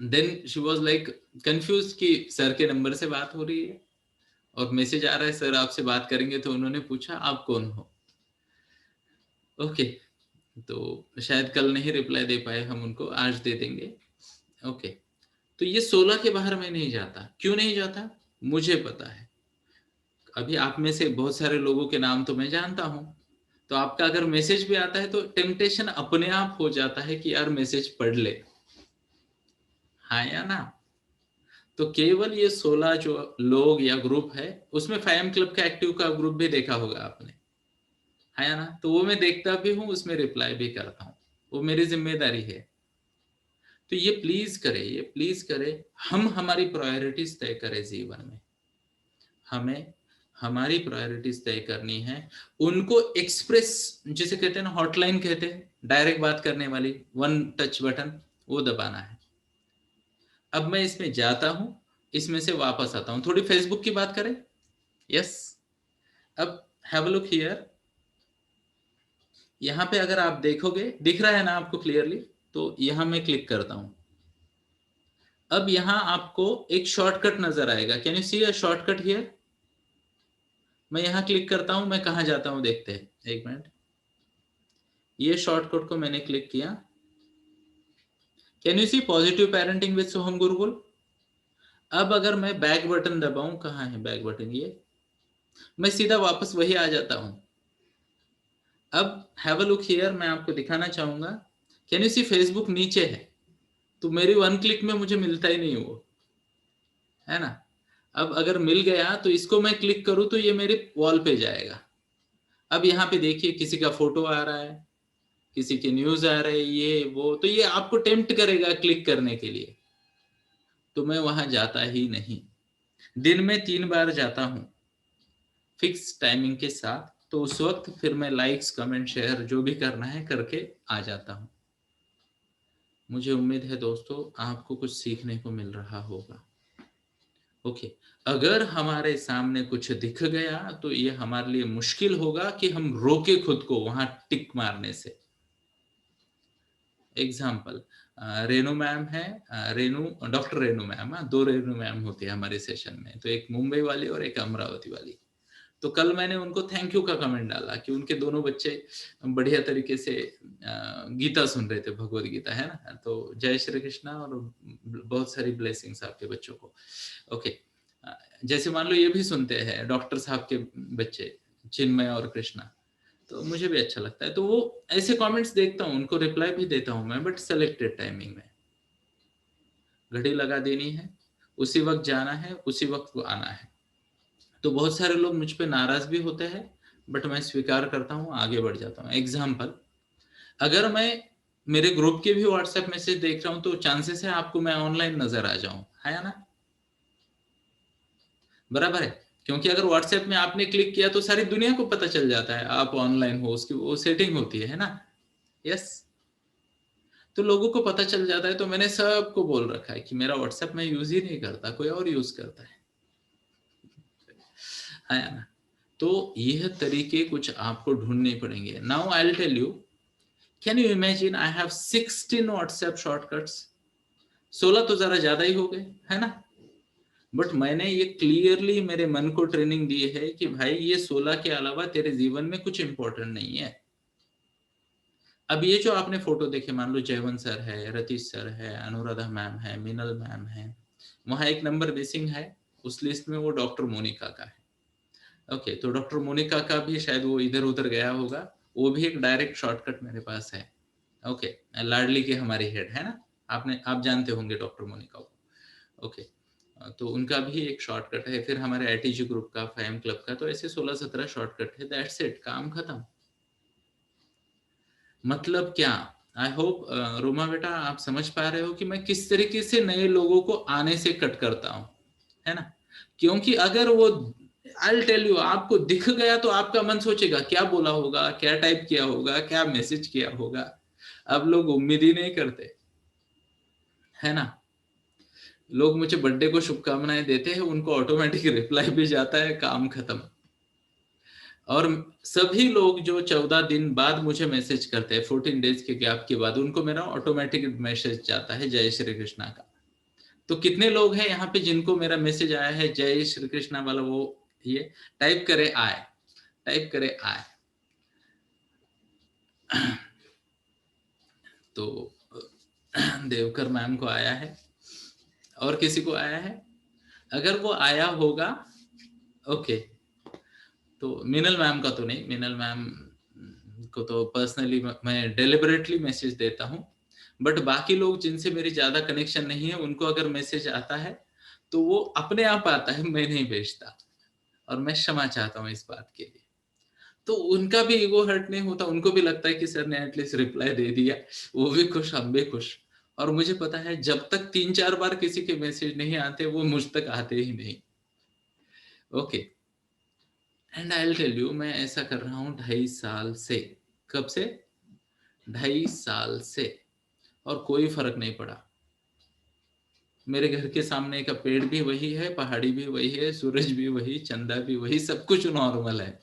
then she was like confuse कि सर के नंबर से बात हो रही है और मैसेज आ रहा है सर आपसे बात करेंगे। तो उन्होंने पूछा आप कौन हो। ओके, तो शायद कल नहीं रिप्लाई दे पाए हम उनको, आज दे देंगे। ओके, तो ये 16 के बाहर मैं नहीं जाता। क्यों नहीं जाता, मुझे पता है। अभी आप में से बहुत सारे लोगों के नाम तो मैं जानता हूं, तो आपका अगर मैसेज भी आता है तो टेम्पटेशन अपने आप हो जाता है कि यार मैसेज पढ़ ले, हाँ या ना। तो केवल ये 16 जो लोग या ग्रुप है, उसमें फाइम क्लब का एक्टिव का ग्रुप भी देखा होगा आपने, है ना। तो वो मैं देखता भी हूँ, उसमें रिप्लाई भी करता हूँ, वो मेरी जिम्मेदारी है। तो ये प्लीज करे, ये प्लीज करे, हम हमारी प्रायोरिटीज तय करें जीवन में। हमें हमारी प्रायोरिटीज तय करनी है। उनको एक्सप्रेस, जिसे कहते हैं ना, हॉटलाइन कहते हैं, डायरेक्ट बात करने वाली, वन टच बटन, वो दबाना है। अब मैं इसमें जाता हूं, इसमें से वापस आता हूं। थोड़ी फेसबुक की बात करें। यस, अब हैव अ लुक हियर। यहां पे अगर आप देखोगे, दिख रहा है ना आपको क्लियरली, तो यहां मैं क्लिक करता हूं। अब यहां आपको एक शॉर्टकट नजर आएगा, can you see a shortcut here. मैं यहां क्लिक करता हूं, मैं कहां जाता हूं देखते हैं, एक मिनट। ये शॉर्टकट को मैंने क्लिक किया। Can you see positive parenting with Soham Gurukul. अब अगर मैं बैक बटन दबाऊं, कहां है बैक बटन, ये, मैं सीधा वापस वही आ जाता हूं। अब हैव अ लुक हियर, मैं आपको दिखाना चाहूंगा। कैन यू सी फेसबुक नीचे है, तो मेरी वन क्लिक में मुझे मिलता ही नहीं वो, है ना। अब अगर मिल गया तो इसको मैं क्लिक करूं तो ये मेरे वॉल पे जाएगा। अब यहाँ पे देखिए किसी का फोटो आ रहा है, किसी के न्यूज आ रहे हैं, ये वो, तो ये आपको टेम्प्ट करेगा क्लिक करने के लिए। तो मैं वहां जाता ही नहीं। दिन में 3 बार जाता हूं, फिक्स टाइमिंग के साथ। तो उस वक्त फिर मैं लाइक्स कमेंट शेयर जो भी करना है करके आ जाता हूं। मुझे उम्मीद है दोस्तों आपको कुछ सीखने को मिल रहा होगा। ओके, अगर हमारे सामने कुछ दिख गया तो ये हमारे लिए मुश्किल होगा कि हम रोके खुद को वहां टिक मारने से। एग्जाम्पल, रेनू मैम है, Renu, doctor Renu ma'am, 2 Renu ma'am होती है हमारे सेशन में, तो एक मुंबई वाली और एक अमरावती वाली। तो कल मैंने उनको थैंक यू का कमेंट डाला कि उनके दोनों बच्चे बढ़िया तरीके से गीता सुन रहे थे, भगवत गीता, है ना। तो जय श्री कृष्णा और बहुत सारी ब्लेसिंग्स आपके बच्चों को। ओके, जैसे मान लो ये भी सुनते हैं डॉक्टर साहब के बच्चे, चिन्मय और कृष्णा, तो मुझे भी अच्छा लगता है। तो वो ऐसे कमेंट्स देखता हूँ, उनको रिप्लाई भी देता हूँ मैं, बट सेलेक्टेड टाइमिंग में। घड़ी लगा देनी है, उसी वक्त जाना है, उसी वक्त आना है। तो बहुत सारे लोग मुझ पे नाराज भी होते हैं, बट मैं स्वीकार करता हूँ, आगे बढ़ जाता हूँ। एग्जाम्पल, अगर मैं मेरे ग्रुप के भी व्हाट्सएप मैसेज देख रहा हूँ तो चांसेस है आपको मैं ऑनलाइन नजर आ जाऊं, है ना, बराबर है। क्योंकि अगर व्हाट्सएप में आपने क्लिक किया तो सारी दुनिया को पता चल जाता है आप ऑनलाइन हो, उसकी वो सेटिंग होती है ना। यस, तो लोगों को पता चल जाता है। तो मैंने सबको बोल रखा है कि मेरा व्हाट्सएप मैं यूज ही नहीं करता, कोई और यूज करता है। है ना? तो यह तरीके कुछ आपको ढूंढने पड़ेंगे. Now I will tell you, can you imagine I have 16 WhatsApp shortcuts. 16 तो जरा ज्यादा ही हो गए, है ना? बट मैंने ये क्लियरली मेरे मन को ट्रेनिंग दी है कि भाई ये 16 के अलावा तेरे जीवन में कुछ इंपॉर्टेंट नहीं है. अब ये जो आपने फोटो देखे, मान लो जयवंत सर है, रतीश सर है, अनुराधा मैम है, मीनल मैम है, वहां एक नंबर मिसिंग है उस लिस्ट में, वो डॉक्टर मोनिका का है. ओके, तो डॉक्टर मोनिका का भी शायद वो इधर उधर गया होगा, वो भी एक डायरेक्ट शॉर्टकट मेरे पास है. ओके, लाडली के हमारे हेड है ना, आप जानते होंगे डॉक्टर मोनिका को. ओके, तो उनका भी एक शॉर्टकट है. फिर हमारे आईटीजी ग्रुप का, फैम क्लब का, तो ऐसे 16-17 शॉर्टकट है. दैट्स इट, काम खत्म. मतलब क्या? आई होप रोमा बेटा आप समझ पा रहे हो कि मैं किस तरीके से नए लोगों को आने से कट करता हूं, है ना? क्योंकि अगर वो, आई टेल यू, आपको दिख गया तो आपका मन सोचेगा क्या बोला होगा, क्या टाइप किया होगा, क्या मैसेज किया होगा. अब लोग उम्मीद ही नहीं करते, है ना? लोग मुझे बर्थडे को शुभकामनाएं देते हैं, उनको ऑटोमेटिक रिप्लाई भी जाता है, काम खत्म. और सभी लोग जो 14 दिन बाद मुझे मैसेज करते हैं, 14 डेज के गैप के बाद, उनको मेरा ऑटोमेटिक मैसेज जाता है जय श्री कृष्णा का. तो कितने लोग हैं यहाँ पे जिनको मेरा मैसेज आया है जय श्री कृष्णा वाला? वो ये टाइप करे आए, टाइप करे आए. तो देवकर मैम को आया है, और किसी को आया है? अगर वो आया होगा, ओके, तो मीनल मैम का तो नहीं, मीनल मैम को तो पर्सनली मैं डेलिबरेटली मैसेज देता हूँ. बट बाकी लोग जिनसे मेरी ज्यादा कनेक्शन नहीं है, उनको अगर मैसेज आता है तो वो अपने आप आता है, मैं नहीं भेजता. और मैं क्षमा चाहता हूँ इस बात के लिए. तो उनका भी ईगो हर्ट नहीं होता, उनको भी लगता है कि सर ने एटलीस्ट रिप्लाई दे दिया, वो भी खुश, हम भी खुश. और मुझे पता है जब तक 3-4 बार किसी के मैसेज नहीं आते, वो मुझ तक आते ही नहीं. Okay, and I will tell you, मैं ऐसा कर रहा हूँ 2.5 साल से. कब से? 2.5 साल से. और कोई फर्क नहीं पड़ा. मेरे घर के सामने का पेड़ भी वही है, पहाड़ी भी वही है, सूरज भी वही, चंदा भी वही, सब कुछ नॉर्मल है.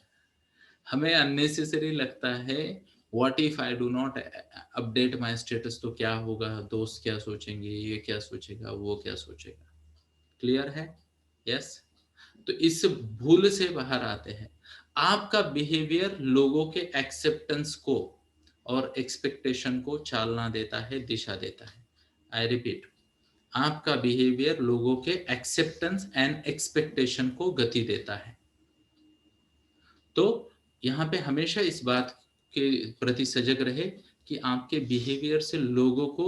हमें अननेसेसरी लगता है, what if I do not update my status, तो क्या होगा, दोस्त क्या सोचेंगे, ये क्या सोचेगा, वो क्या सोचेगा. क्लियर है? यस. तो इस भूल से बाहर आते हैं. आपका बिहेवियर लोगों के एक्सेप्टेंस को और एक्सपेक्टेशन को चालना देता है, दिशा देता है. आई रिपीट, आपका बिहेवियर लोगों के एक्सेप्टेंस एंड एक्सपेक्टेशन को गति देता है. तो यहाँ पे हमेशा इस बात के प्रति सजग रहे कि आपके बिहेवियर से लोगों को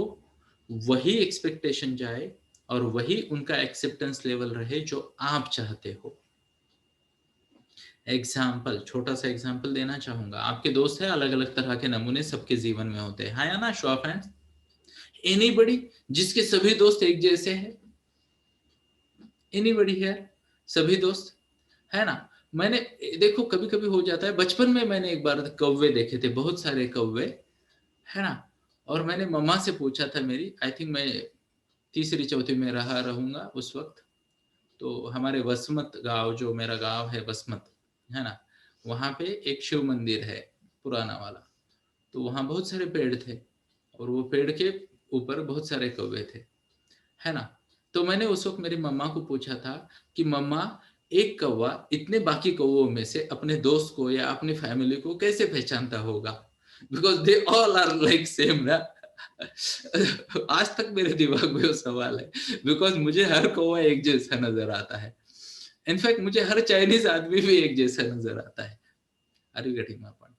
वही एक्सपेक्टेशन जाए और वही उनका एक्सेप्टेंस लेवल रहे जो आप चाहते हो. एग्जाम्पल, छोटा सा एग्जाम्पल देना चाहूंगा. आपके दोस्त है, अलग अलग तरह के नमूने सबके जीवन में होते हैं, हाँ या ना? Show of hands. एनीबडी जिसके सभी दोस्त एक जैसे हैं? एनीबडी है? सभी दोस्त, है ना? मैंने, देखो कभी कभी हो जाता है, बचपन में मैंने एक बार कौवे देखे थे, बहुत सारे कौवे, है ना? और मैंने मम्मा से पूछा था, मेरी आई थिंक मैं तीसरी चौथी में रहूंगा उस वक्त. तो हमारे वसमत गांव, जो मेरा गांव है वसमत, है ना, वहां पे एक शिव मंदिर है पुराना वाला. तो वहां बहुत सारे पेड़ थे, और वो पेड़ के ऊपर बहुत सारे कौवे थे, है ना? तो मैंने उस वक्त मेरी मम्मा को पूछा था कि मम्मा, एक कौवा इतने बाकी कौवों में से अपने दोस्त को या अपनी फैमिली को कैसे पहचानता होगा? Because they all are like same ना. आज तक मेरे दिमाग में वो सवाल है, बिकॉज मुझे हर कौवा एक जैसा नजर आता है. इनफैक्ट मुझे हर चाइनीज आदमी भी एक जैसा नजर आता है. Are you getting my point?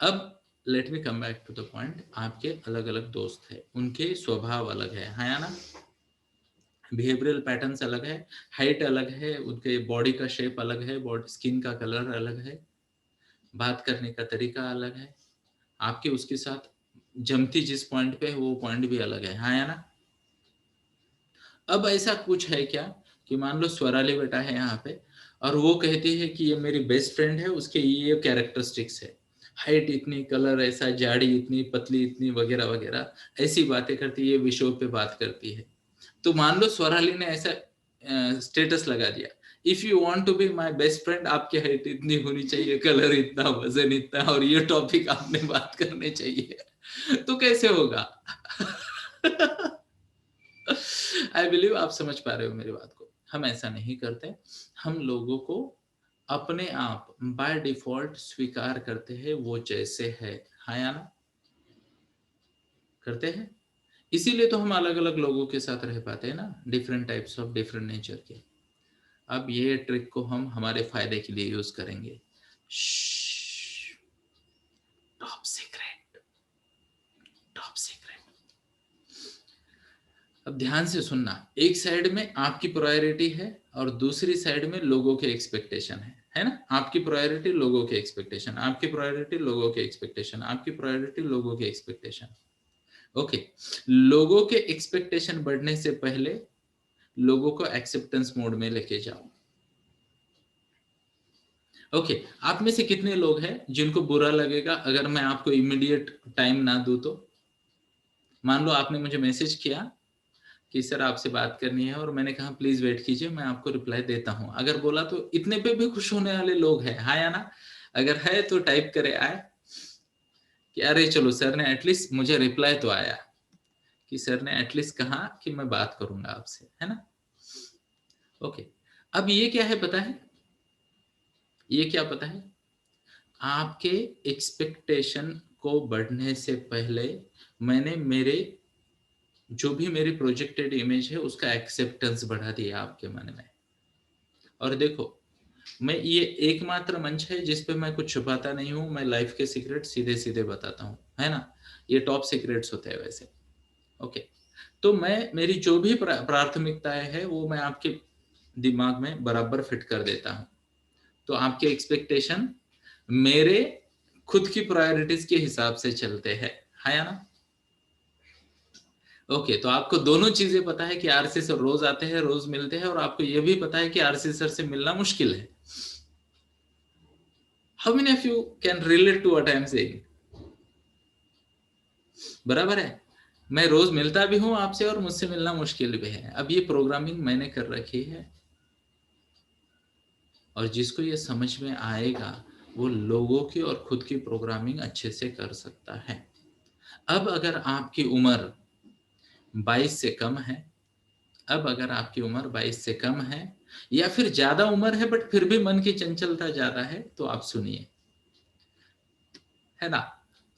अब let me come back to the point. आपके अलग अलग दोस्त हैं, उनके स्वभाव अलग है, हाँ या ना? बिहेवियरल पैटर्न्स अलग है, हाइट अलग है, उनके बॉडी का शेप अलग है, बॉडी स्किन का कलर अलग है, बात करने का तरीका अलग है. आपके उसके साथ जमती जिस पॉइंट पे है, वो पॉइंट भी अलग है, हाँ या ना? अब ऐसा कुछ है क्या कि मान लो स्वराली बेटा है यहाँ पे, और वो कहती है कि ये मेरी बेस्ट फ्रेंड है, उसके ये कैरेक्टरिस्टिक्स है, हाइट इतनी, कलर ऐसा, जाड़ी इतनी, पतली इतनी, वगैरह वगैरह, ऐसी बातें करती है, विषयों पे बात करती है. तो मान लो स्वराली ने ऐसा स्टेटस लगा दिया, if you want to be my best friend, आपकी हाइट इतनी होनी चाहिए, कलर इतना, वजन इतना, और ये टॉपिक आपने बात करने चाहिए, तो कैसे होगा? आई बिलीव आप समझ पा रहे हो मेरी बात को। हम ऐसा नहीं करते, हम लोगों को अपने आप बाय डिफॉल्ट स्वीकार करते हैं वो जैसे है, हाँ या ना? करते हैं। इसीलिए तो हम अलग अलग लोगों के साथ रह पाते हैं ना, different types of different nature के। अब ये ट्रिक को हम हमारे फायदे के लिए यूज करेंगे। Top secret, top secret. अब ध्यान से सुनना, एक साइड में आपकी प्रायोरिटी है और दूसरी साइड में लोगों के एक्सपेक्टेशन है ना? आपकी प्रायोरिटी, लोगों के एक्सपेक्टेशन, आपकी प्रायोरिटी, लोगों के एक्सपेक्टेशन, आपकी प्रायोरिटी, लोगों के एक्सपेक्टेशन। ओके, लोगों के एक्सपेक्टेशन बढ़ने से पहले लोगों को एक्सेप्टेंस मोड में लेके जाओ। ओके, आप में से कितने लोग हैं जिनको बुरा लगेगा अगर मैं आपको इमीडिएट टाइम ना दूं? तो मान लो आपने मुझे मैसेज किया कि सर आपसे बात करनी है, और मैंने कहा प्लीज वेट कीजिए, मैं आपको रिप्लाई देता हूं। अगर बोला तो इतने पे भी खुश होने वाले लोग हैं, हाँ या ना? अगर है तो टाइप करे आए कि अरे चलो, सर ने एटलीस्ट मुझे रिप्लाई तो आया, कि सर ने एटलीस्ट कहा कि मैं बात करूंगा आपसे, है ना? ओके, अब ये क्या है पता है? ये क्या पता है? आपके एक्सपेक्टेशन को बढ़ने से पहले मैंने मेरे जो भी मेरी प्रोजेक्टेड इमेज है उसका एक्सेप्टेंस बढ़ा दिया आपके मन में। और देखो, मैं ये एकमात्र मंच है जिस पे मैं कुछ छुपाता नहीं हूं, मैं लाइफ के सीक्रेट सीधे सीधे बताता हूं, है ना? ये टॉप सीक्रेट्स होते हैं वैसे। ओके, तो मैं मेरी जो भी प्राथमिकताएं है वो मैं आपके दिमाग में बराबर फिट कर देता हूं। तो आपके एक्सपेक्टेशन मेरे खुद की प्रायोरिटीज के हिसाब से चलते हैं, है या ना? ओके, तो आपको दोनों चीजें पता है कि आरसी सर रोज आते हैं, रोज मिलते हैं, और आपको यह भी पता है कि आरसी सर से मिलना मुश्किल है। How many of you can relate to what I am saying? बराबर है। मैं रोज मिलता भी हूं आपसे और मुझसे मिलना मुश्किल भी है। अब ये प्रोग्रामिंग मैंने कर रखी है, और जिसको ये समझ में आएगा वो लोगों की और खुद की प्रोग्रामिंग अच्छे से कर सकता है। अब अगर आपकी उम्र 22 से कम है, अब अगर आपकी उम्र 22 से कम है, या फिर ज्यादा उम्र है बट फिर भी मन की चंचलता ज्यादा है, तो आप सुनिए, है ना?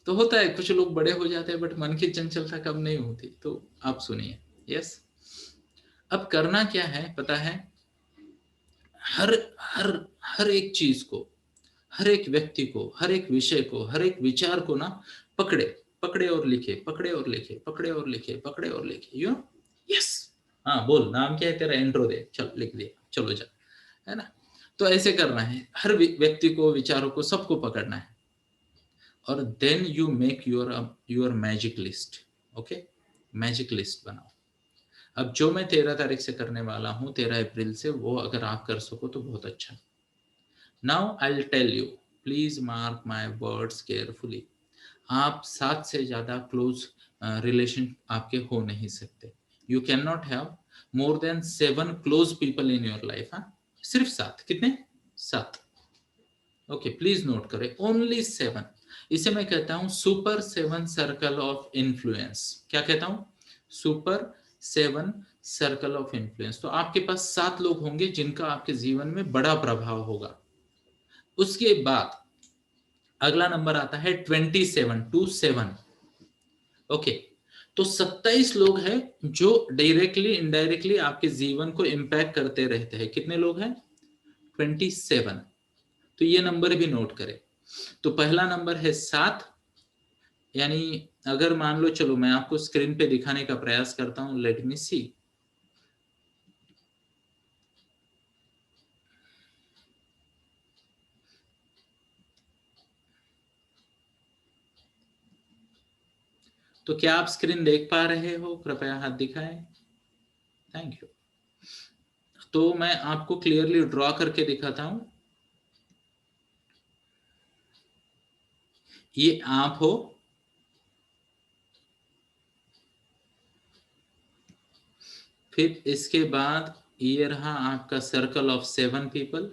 तो होता है, कुछ लोग बड़े हो जाते हैं बट मन की चंचलता कम नहीं होती, तो आप सुनिए। यस, अब करना क्या है पता है? हर हर हर एक चीज को, हर एक व्यक्ति को, हर एक विषय को, हर एक विचार को ना पकड़े, पकड़े और लिखे, पकड़े और लिखे, पकड़े और लिखे, पकड़े और लिखे, यू नो? यस। हाँ बोल, नाम क्या है तेरा? इंट्रो दे, चल लिख दिया, चलो जा, है ना? तो ऐसे करना है, हर व्यक्ति को, विचारों को, सबको पकड़ना है, और then you make your magic list. Okay, magic list बनाओ। अब जो मैं 13 तारीख से करने वाला हूँ, 13 अप्रैल से, वो अगर आप कर सको तो बहुत अच्छा। Now I will tell you, please mark my words carefully. आप 7 से ज्यादा क्लोज रिलेशन आपके हो नहीं सकते। You can not have more than 7 close people in your life. हाँ, सिर्फ 7। कितने? 7। ओके, प्लीज नोट करें, ओनली 7। इसे मैं कहता हूं सुपर 7 सर्कल ऑफ इन्फ्लुएंस। क्या कहता हूं? Super 7 circle of influence. तो आपके पास 7 लोग होंगे जिनका आपके जीवन में बड़ा प्रभाव होगा। उसके बाद अगला नंबर आता है 27, 27। ओके, तो 27 लोग हैं जो डायरेक्टली इनडायरेक्टली आपके जीवन को इंपैक्ट करते रहते हैं। कितने लोग हैं? 27। तो ये नंबर भी नोट करें। तो पहला नंबर है 7, यानी अगर मान लो, चलो मैं आपको स्क्रीन पे दिखाने का प्रयास करता हूं, लेट मी सी। तो क्या आप स्क्रीन देख पा रहे हो? कृपया हाथ दिखाएं। Thank you. तो मैं आपको क्लियरली ड्रॉ करके दिखाता हूं। ये आप हो, फिर इसके बाद ये रहा आपका सर्कल ऑफ 7 पीपल।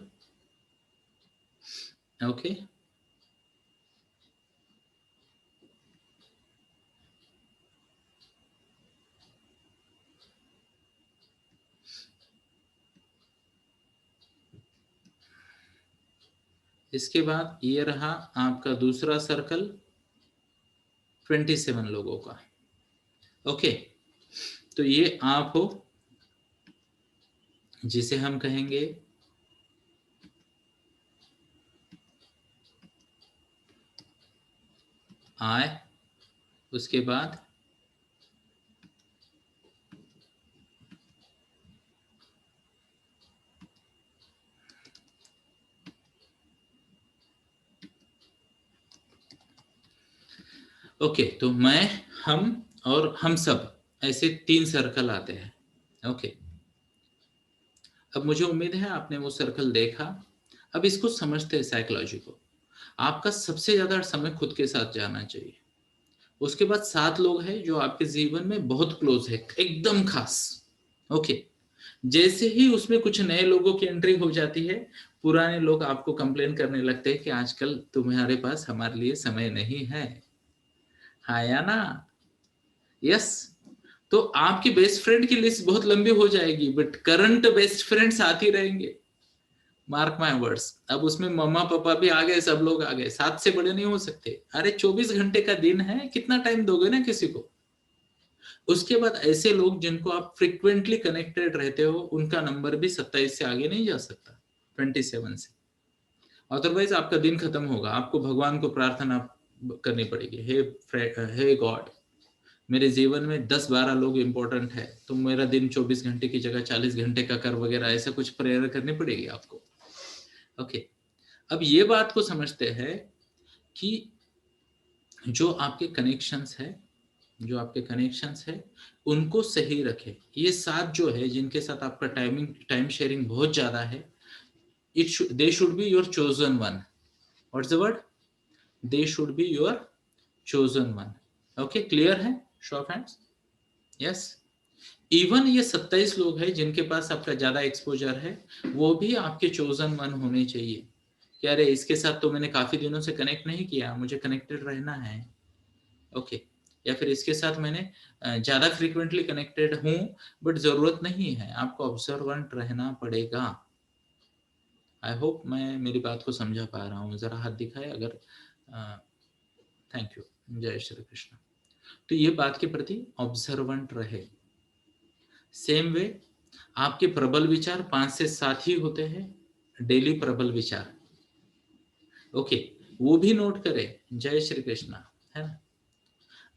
ओके, इसके बाद ये रहा आपका दूसरा सर्कल 27 लोगों का। ओके, तो ये आप हो, जिसे हम कहेंगे आई। उसके बाद ओके, तो मैं, हम और हम सब, ऐसे 3 सर्कल आते हैं। ओके, अब मुझे उम्मीद है आपने वो सर्कल देखा। अब इसको समझते हैं साइकोलॉजी को। आपका सबसे ज्यादा समय खुद के साथ जाना चाहिए। उसके बाद 7 लोग हैं जो आपके जीवन में बहुत क्लोज है, एकदम खास। ओके, जैसे ही उसमें कुछ नए लोगों की एंट्री हो जाती है, पुराने लोग आपको कंप्लेन करने लगते हैं कि आजकल तुम्हारे पास हमारे लिए समय नहीं है। हाँ या ना? यस। तो आपकी बेस्ट फ्रेंड की लिस्ट बहुत लंबी हो जाएगी, बट करंट बेस्ट फ्रेंड साथ ही रहेंगे। Mark my words. अब उसमें मम्मा पापा भी आ गए, सब लोग आ गए, 7 से बड़े नहीं हो सकते। अरे 24 घंटे का दिन है, कितना टाइम दोगे ना किसी को। उसके बाद ऐसे लोग जिनको आप फ्रिक्वेंटली कनेक्टेड रहते हो, उनका नंबर भी 27 से आगे नहीं जा सकता, 27 से। अदरवाइज आपका दिन खत्म होगा। आपको भगवान को प्रार्थना करनी पड़ेगी, हे गॉड, मेरे जीवन में 10-12 लोग इंपॉर्टेंट है, तो मेरा दिन 24 घंटे की जगह 40 घंटे का कर, वगैरह ऐसा कुछ प्रेयर करनी पड़ेगी आपको। ओके, अब ये बात को समझते हैं कि जो आपके कनेक्शंस है, जो आपके कनेक्शंस है, उनको सही रखें। ये 7 जो है, जिनके साथ आपका टाइम शेयरिंग बहुत ज्यादा है, they should be your chosen one. What's the word? They should be your chosen one. Okay, clear है? Show of hands. Yes. Even ये 27 लोग हैं जिनके पास आपका ज्यादा एक्सपोजर है, वो भी आपके चोजन वन होने चाहिए। कि अरे इसके साथ तो मैंने काफी दिनों से कनेक्ट नहीं किया, मुझे कनेक्टेड रहना है। ओके, या फिर इसके साथ मैंने ज्यादा फ्रीक्वेंटली कनेक्टेड हूं, बट जरूरत नहीं है, आपको ऑब्जर्वेंट रहना पड़ेगा। आई होप मैं मेरी बात को समझा पा रहा हूँ। जरा हाथ दिखाए अगर। Thank you. जय श्री कृष्ण। तो ये बात के प्रति ऑब्जर्वेंट रहे। सेम वे, आपके प्रबल विचार 5 से 7 ही होते हैं, डेली प्रबल विचार। ओके, वो भी नोट करें। जय श्री कृष्ण, है ना?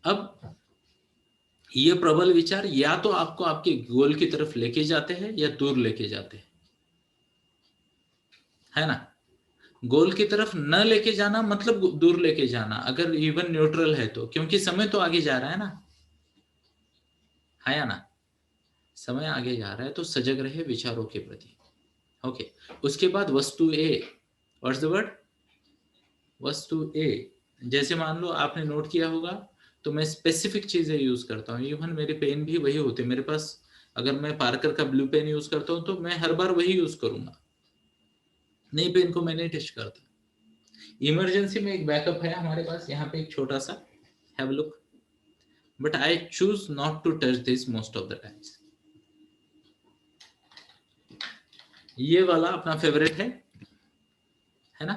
अब ये प्रबल विचार या तो आपको आपके गोल की तरफ लेके जाते हैं या दूर लेके जाते हैं, है ना? गोल की तरफ न लेके जाना मतलब दूर लेके जाना, अगर इवन न्यूट्रल है तो, क्योंकि समय तो आगे जा रहा है ना, है या ना? समय आगे जा रहा है, तो सजग रहे विचारों के प्रति। ओके, उसके बाद वस्तु ए। What's the word? वस्तु ए। जैसे मान लो आपने नोट किया होगा, तो मैं स्पेसिफिक चीजें यूज करता हूँ। इवन मेरे पेन भी वही होते हैं मेरे पास। अगर मैं पार्कर का ब्लू पेन यूज करता हूँ, तो मैं हर बार वही यूज करूंगा, नई पेन को मैं नहीं टच करता। इमरजेंसी में एक बैकअप है हमारे पास, यहाँ पे एक छोटा सा, have look, but I choose not to touch this most of the times. ये वाला अपना फेवरेट है ना?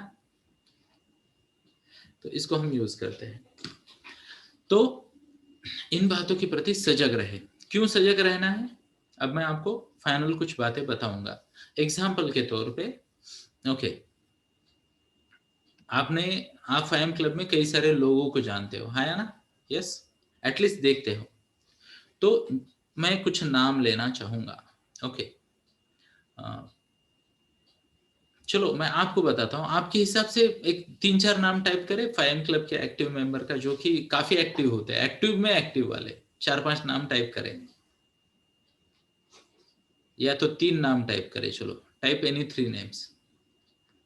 तो इसको हम यूज करते हैं। तो इन बातों के प्रति सजग रहे। क्यों सजग रहना है? अब मैं आपको फाइनल कुछ बातें बताऊंगा एग्जाम्पल के तौर पे। ओके, आपने, आप फाइम क्लब में कई सारे लोगों को जानते हो, है ना? यस, एटलीस्ट देखते हो। तो मैं कुछ नाम लेना चाहूंगा। ओके, चलो मैं आपको बताता हूँ। आपके हिसाब से एक 3-4 नाम टाइप करें फाइम क्लब के एक्टिव मेंबर का, जो कि काफी एक्टिव होते हैं, एक्टिव में एक्टिव वाले 4-5 नाम टाइप करें, या तो 3 नाम टाइप करें। चलो, टाइप एनी 3 नेम्स।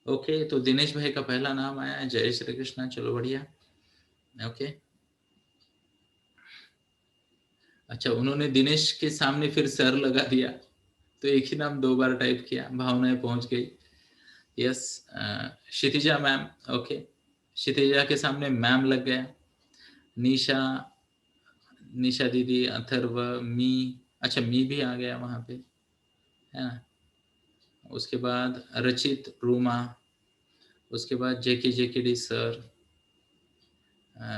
ओके, तो दिनेश भाई का पहला नाम आया, जय श्री कृष्णा, चलो बढ़िया। ओके, अच्छा, उन्होंने दिनेश के सामने फिर सर लगा दिया, तो एक ही नाम 2 बार टाइप किया, भावनाएं पहुंच गई। Yes, Kshitija ma'am. Okay, Kshitija के सामने मैम लग गया। निशा, निशा दीदी, अथर्व, मी, अच्छा मी भी आ गया वहां पे, है ना। उसके बाद रचित, रूमा, उसके बाद JK D sir,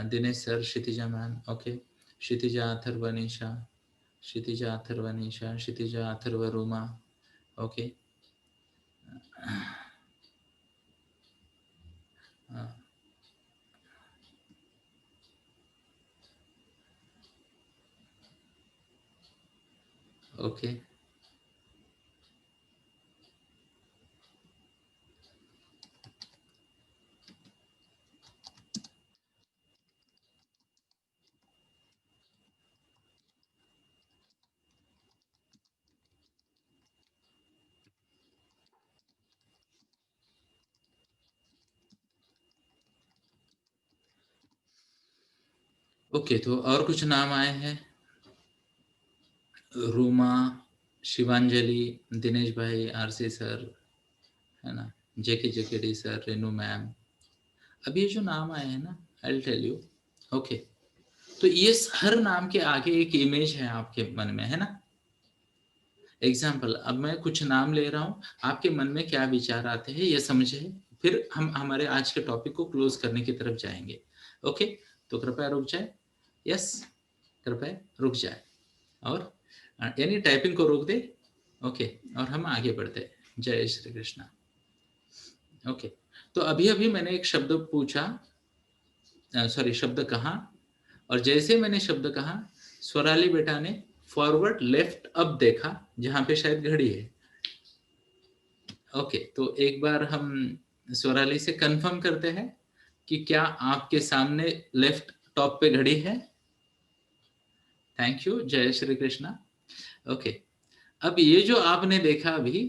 Dinesh sir, Kshitija ma'am. Okay, Kshitija, Atharva, Nisha, Kshitija, Atharva, Nisha, Kshitija, Atharva, Ruma. Okay, okay, okay. तो और कुछ नाम आए हैं? रूमा, शिवांजलि, दिनेश भाई, आरसी सर, है ना, जेके डी सर, रेनू मैम। अब ये जो नाम आए हैं ना, आई टेल यू। ओके, तो ये हर नाम के आगे एक इमेज है आपके मन में, है ना। एग्जाम्पल, अब मैं कुछ नाम ले रहा हूं, आपके मन में क्या विचार आते हैं ये समझे, फिर हम हमारे आज के टॉपिक को क्लोज करने की तरफ जाएंगे। ओके, तो कृपया रुक जाए। यस, कृपया रुक जाए, और यानी टाइपिंग को रोक दे। ओके, और हम आगे बढ़ते हैं। जय श्री कृष्णा। ओके, तो अभी अभी मैंने एक शब्द पूछा, सॉरी शब्द कहा, और जैसे मैंने शब्द कहा, स्वराली बेटा ने फॉरवर्ड लेफ्ट अप देखा, जहां पे शायद घड़ी है। ओके, तो एक बार हम स्वराली से कंफर्म करते हैं कि क्या आपके सामने लेफ्ट टॉप पे घड़ी है। थैंक यू, जय श्री कृष्णा। ओके, अब ये जो आपने देखा अभी,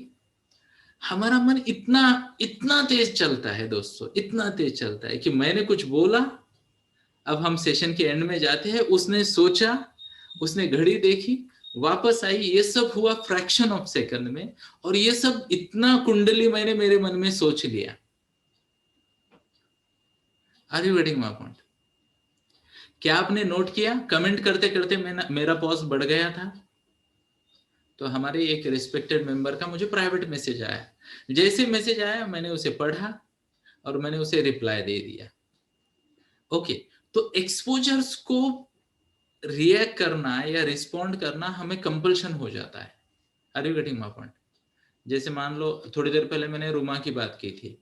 हमारा मन इतना इतना तेज चलता है दोस्तों, इतना तेज चलता है कि मैंने कुछ बोला, अब हम सेशन के एंड में जाते हैं, उसने सोचा, उसने घड़ी देखी, वापस आई, ये सब हुआ फ्रैक्शन ऑफ सेकंड में, और ये सब इतना कुंडली मैंने मेरे मन में सोच लिया। Are you getting my point? क्या आपने नोट किया, कमेंट करते करते मेरा पॉज बढ़ गया था। तो हमारे एक रिस्पेक्टेड मेंबर का मुझे प्राइवेट मैसेज आया, जैसे मैसेज आया मैंने उसे पढ़ा और मैंने उसे रिप्लाई दे दिया। ओके, तो एक्सपोजर्स को रिएक्ट करना या रिस्पॉन्ड करना हमें कंपल्शन हो जाता है। Are you getting my point? जैसे मान लो थोड़ी देर पहले मैंने रुमा की बात की थी,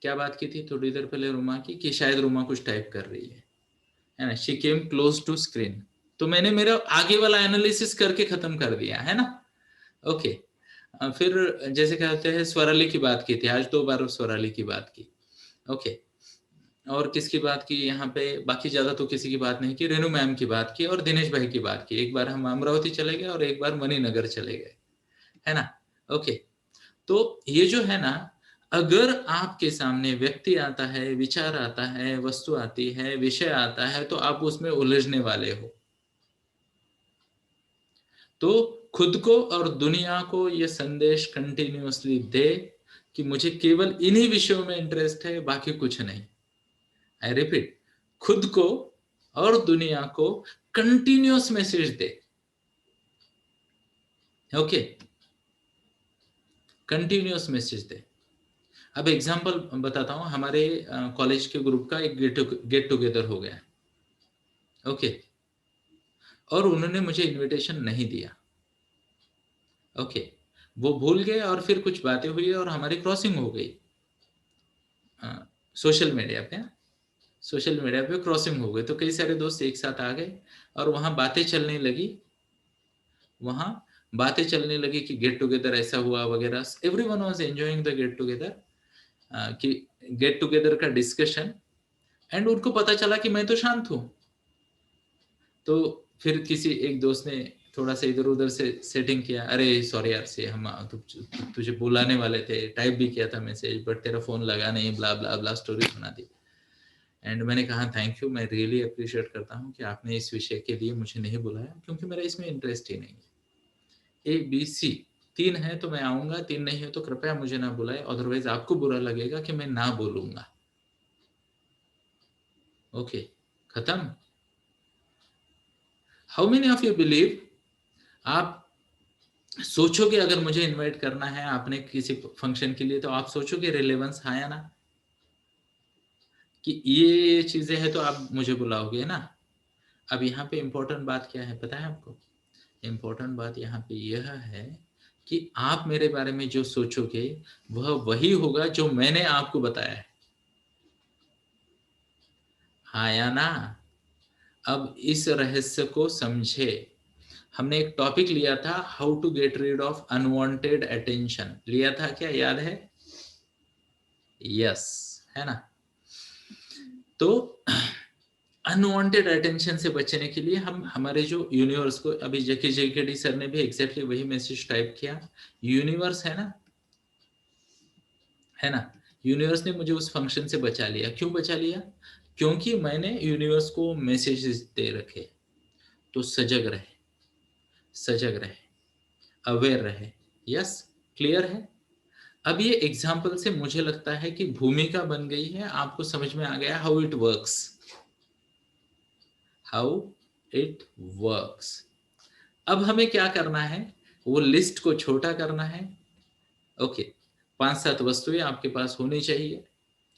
क्या बात की थी थोड़ी देर पहले रुमा की, कि शायद रुमा कुछ टाइप कर रही है ना, she came close to screen, तो मैंने मेरा आगे वाला एनालिसिस करके खत्म कर दिया, है ना। ओके, फिर जैसे कहते हैं स्वराली की बात की थी, आज 2 बार स्वराली की बात की। ओके, और किसकी बात की यहाँ पे, बाकी ज्यादा तो किसी की बात नहीं की, रेनू मैम की बात की और दिनेश भाई की बात की। एक बार हम अमरावती चले गए और एक बार मणिनगर चले गए, है ना। ओके, तो ये जो है ना, अगर आपके सामने व्यक्ति आता है, विचार आता है, वस्तु आती है, विषय आता है, तो आप उसमें उलझने वाले हो। तो खुद को और दुनिया को ये संदेश कंटिन्यूअसली दे कि मुझे केवल इन्हीं विषयों में इंटरेस्ट है, बाकी कुछ नहीं। आई रिपीट, खुद को और दुनिया को कंटिन्यूअस मैसेज दे। ओके, कंटिन्यूअस मैसेज दे। अब एग्जांपल बताता हूं, हमारे कॉलेज के ग्रुप का एक गेट टुगेदर हो गया। ओके, और उन्होंने मुझे इनविटेशन नहीं दिया। ओके, वो भूल गए और फिर कुछ बातें हुई और हमारी क्रॉसिंग हो गई सोशल मीडिया पे। सोशल मीडिया पे क्रॉसिंग हो गई, तो कई सारे दोस्त एक साथ आ गए और वहां बातें चलने लगी। वहां बातें चलने लगी कि गेट टुगेदर ऐसा हुआ वगैरह, everyone was enjoying the get together, कि गेट टुगेदर का डिस्कशन। एंड उनको पता चला कि मैं तो शांत हूं। तो फिर किसी एक दोस्त ने थोड़ा सा इधर उधर से सेटिंग किया, अरे सॉरी यार से हम तुझे बुलाने वाले थे, टाइप भी किया था मैसेज, बट तेरा फोन लगा नहीं, ब्ला ब्ला ब्ला स्टोरी सुना दी। एंड मैंने कहा थैंक यू, मैं रियली अप्रिशिएट करता हूँ कि आपने इस विषय के लिए मुझे नहीं बुलाया, क्योंकि मेरा इसमें इंटरेस्ट ही नहीं है। ए बी सी, 3 है तो मैं आऊंगा, 3 नहीं है तो कृपया मुझे ना बुलाए, अदरवाइज आपको बुरा लगेगा कि मैं ना बोलूंगा। ओके, खत्म। How many of you believe, आप सोचोगे अगर मुझे इनवाइट करना है आपने किसी फंक्शन के लिए, तो आप सोचोगे रिलेवेंस है या ना, कि ये चीजें हैं तो आप मुझे बुलाओगे ना। अब यहाँ पे इंपॉर्टेंट बात क्या है पता है आपको? इंपॉर्टेंट बात यहाँ पे यह है कि आप मेरे बारे में जो सोचोगे वह वही होगा जो मैंने आपको बताया है, हाँ या ना। अब इस रहस्य को समझे। हमने एक टॉपिक लिया था, how to get rid of unwanted attention, लिया था क्या, याद है? यस, है ना। तो अनवांटेड अटेंशन से बचने के लिए हम हमारे जो यूनिवर्स को, अभी जेके जेकेडी सर ने भी एग्जैक्टली वही मैसेज टाइप किया, यूनिवर्स है ना, यूनिवर्स ने मुझे उस फंक्शन से बचा लिया। क्यों बचा लिया? क्योंकि मैंने यूनिवर्स को मैसेजेस दे रखे। तो सजग रहे, सजग रहे, अवेयर रहे। यस, क्लियर है। अब ये एग्जाम्पल से मुझे लगता है कि भूमिका बन गई है, आपको समझ में आ गया how it works, how it works. अब हमें क्या करना है, वो लिस्ट को छोटा करना है। ओके, 5-7 वस्तुएं आपके पास होनी चाहिए।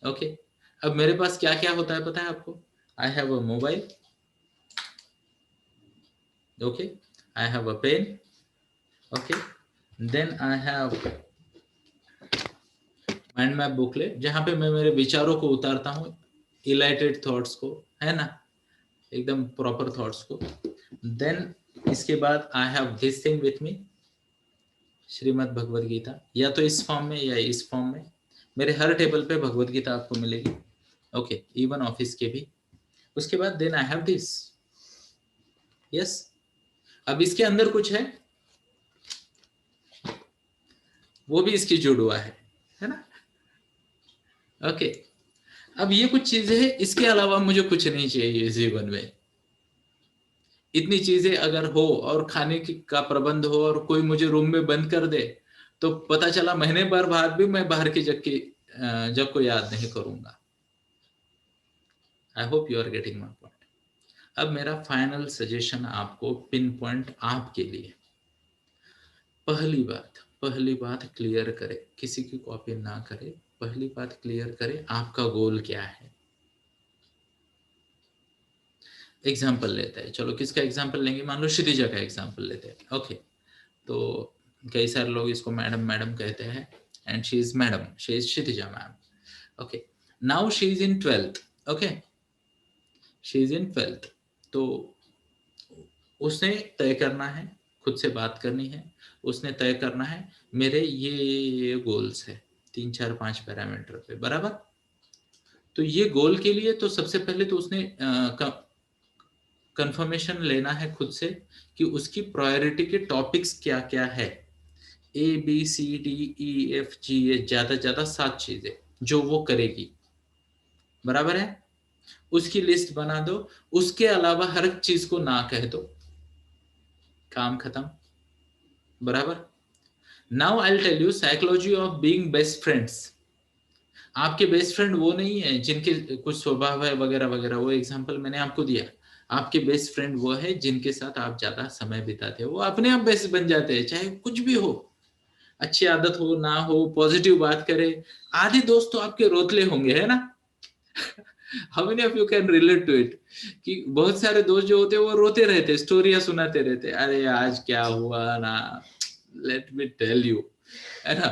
ओके, अब मेरे पास क्या क्या होता है पता है आपको? I have a mobile, okay, I have a pen, okay, then I have mind map booklet, जहां पे मैं मेरे विचारों को उतारता हूँ, इलाइटेड थॉट्स को, है ना, एकदम प्रॉपर थॉट्स को। देन इसके बाद I have this thing with me, Shrimad Bhagavad Gita, या तो इस फॉर्म में या इस फॉर्म में। मेरे हर टेबल पे भगवद गीता आपको मिलेगी। ओके, इवन ऑफिस के भी। उसके बाद then I have this. Yes, अब इसके अंदर कुछ है, वो भी इसकी जुड़वा है ना। ओके, अब ये कुछ चीजें हैं, इसके अलावा मुझे कुछ नहीं चाहिए जीवन में। इतनी चीजें अगर हो और खाने की का प्रबंध हो और कोई मुझे रूम में बंद कर दे, तो पता चला महीने भर बाद भी मैं बाहर की जग को याद नहीं करूंगा। I hope you are getting my point. अब मेरा फाइनल सजेशन आपको पिन पॉइंट आपके लिए, पहली बात क्लियर करे, किसी की कॉपी ना करे। पहली बात क्लियर करे, आपका गोल क्या है। एग्जाम्पल लेते हैं, चलो किसका एग्जाम्पल लेंगे, मान लो क्षितिजा का एग्जाम्पल लेते हैं। ओके, तो कई सारे लोग इसको मैडम मैडम कहते हैं, and she is madam, she is Kshitija ma'am. Okay, now she is in 12th। Okay, she is in 12th। तो उसने तय करना है, खुद से बात करनी है, उसने तय करना है मेरे ये गोल्स है, 3 4 5 पैरामीटर पे, बराबर। तो ये गोल के लिए तो सबसे पहले तो उसने कंफर्मेशन लेना है खुद से कि उसकी प्रायोरिटी के टॉपिक्स क्या क्या है। ABCDEFG, ये ज्यादा ज्यादा 7 चीजें जो वो करेगी, बराबर है। उसकी लिस्ट बना दो, उसके अलावा हर चीज को ना कह दो, काम खत्म, बराबर। Now I tell you psychology of being best friends. आपके बेस्ट फ्रेंड वो नहीं है जिनके कुछ स्वभाव है वगैरह वगैरह, वो एग्जांपल मैंने आपको दिया। आपके बेस्ट फ्रेंड वो है जिनके साथ आप ज्यादा समय बिताते हो, वो अपने आप बेस्ट बन जाते हैं, चाहे कुछ भी हो, अच्छी आदत हो ना हो, पॉजिटिव बात करे। आधे दोस्त तो आपके रोतले होंगे, है ना। How many of you can relate to it, कि बहुत सारे दोस्त जो होते हैं वो रोते रहते, स्टोरियां सुनाते रहते, अरे आज क्या हुआ ना, लेट मी टेल यू, है ना।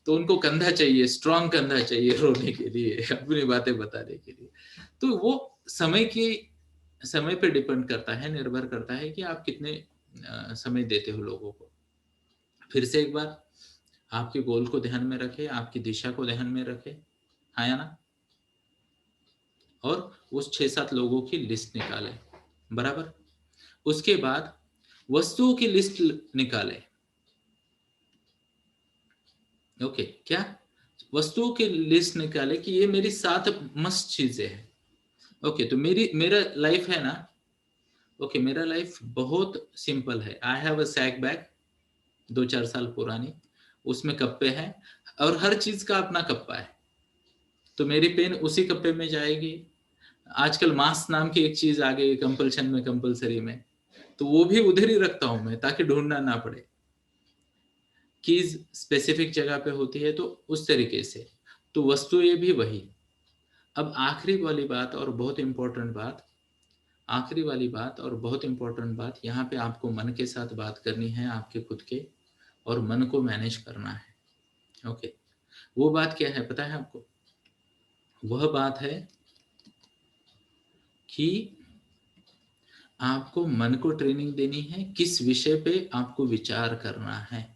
तो उनको कंधा चाहिए, स्ट्रॉन्ग कंधा चाहिए रोने के लिए, अपनी बातें बताने के लिए। तो वो समय की समय पे डिपेंड करता है, निर्भर करता है कि आप कितने समय देते हो लोगों को। फिर से एक बार, आपके गोल को ध्यान में रखे, आपकी दिशा को ध्यान में रखे, हाँ या ना। और उस 6-7 लोगों की लिस्ट निकाले, बराबर। उसके बाद वस्तुओं की लिस्ट निकाले। ओके, क्या वस्तुओं की लिस्ट निकाले कि ये मेरी 7 मस्त चीजें हैं। ओके, तो मेरा लाइफ है ना, ओके, मेरा लाइफ बहुत सिंपल है। I have a sack bag, 2-4 साल पुरानी, उसमें कप्पे हैं और हर चीज का अपना कप्पा है, तो मेरी पेन उसी कप्पे में जाएगी। आजकल मास्क नाम की एक चीज आ गई कंपल्शन में, कंपल्सरी में, तो वो भी उधर ही रखता हूं मैं ताकि ढूंढना ना पड़े। कीज स्पेसिफिक जगह पे होती है तो उस तरीके से, तो वस्तु ये भी वही। अब आखिरी वाली बात और बहुत इंपॉर्टेंट बात, आखिरी वाली बात और बहुत इंपॉर्टेंट बात, यहाँ पे आपको मन के साथ बात करनी है, आपके खुद के, और मन को मैनेज करना है। ओके, वो बात क्या है पता है आपको? वह बात है कि आपको मन को ट्रेनिंग देनी है किस विषय पे आपको विचार करना है।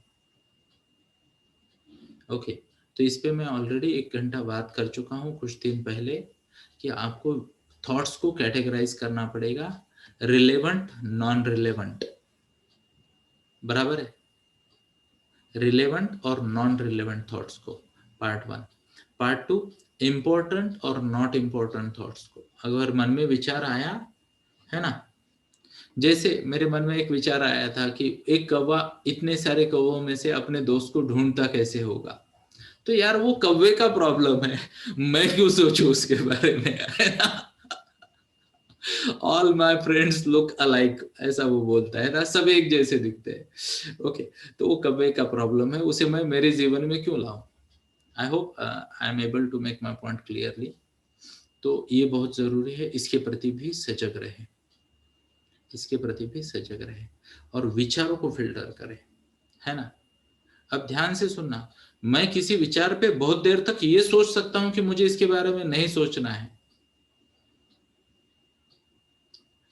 ओके, तो इस पे मैं ऑलरेडी 1 घंटा बात कर चुका हूँ कुछ दिन पहले, कि आपको थॉट्स को कैटेगराइज करना पड़ेगा, रिलेवेंट, नॉन रिलेवेंट, बराबर है, रिलेवेंट और नॉन रिलेवेंट थॉट्स को, पार्ट 1। पार्ट 2, इंपॉर्टेंट और नॉट इंपॉर्टेंट थॉट्स को। अगर मन में विचार आया है ना, जैसे मेरे मन में एक विचार आया था कि एक कौवा इतने सारे कौवों में से अपने दोस्त को ढूंढता कैसे होगा, तो यार वो कौवे का प्रॉब्लम है, मैं क्यों सोचूं उसके बारे में, है ना। All my friends look alike, ऐसा वो बोलता है ना, सब एक जैसे दिखते हैं। ओके, तो वो कौवे का प्रॉब्लम है, उसे मैं मेरे जीवन में क्यों लाऊं। I hope I am able to make my point clearly. तो ये बहुत जरूरी है, इसके प्रति भी सजग रहे, इसके प्रति भी सजग रहे, और विचारों को फिल्टर करें, है ना। अब ध्यान से सुनना, मैं किसी विचार पे बहुत देर तक ये सोच सकता हूं कि मुझे इसके बारे में नहीं सोचना है।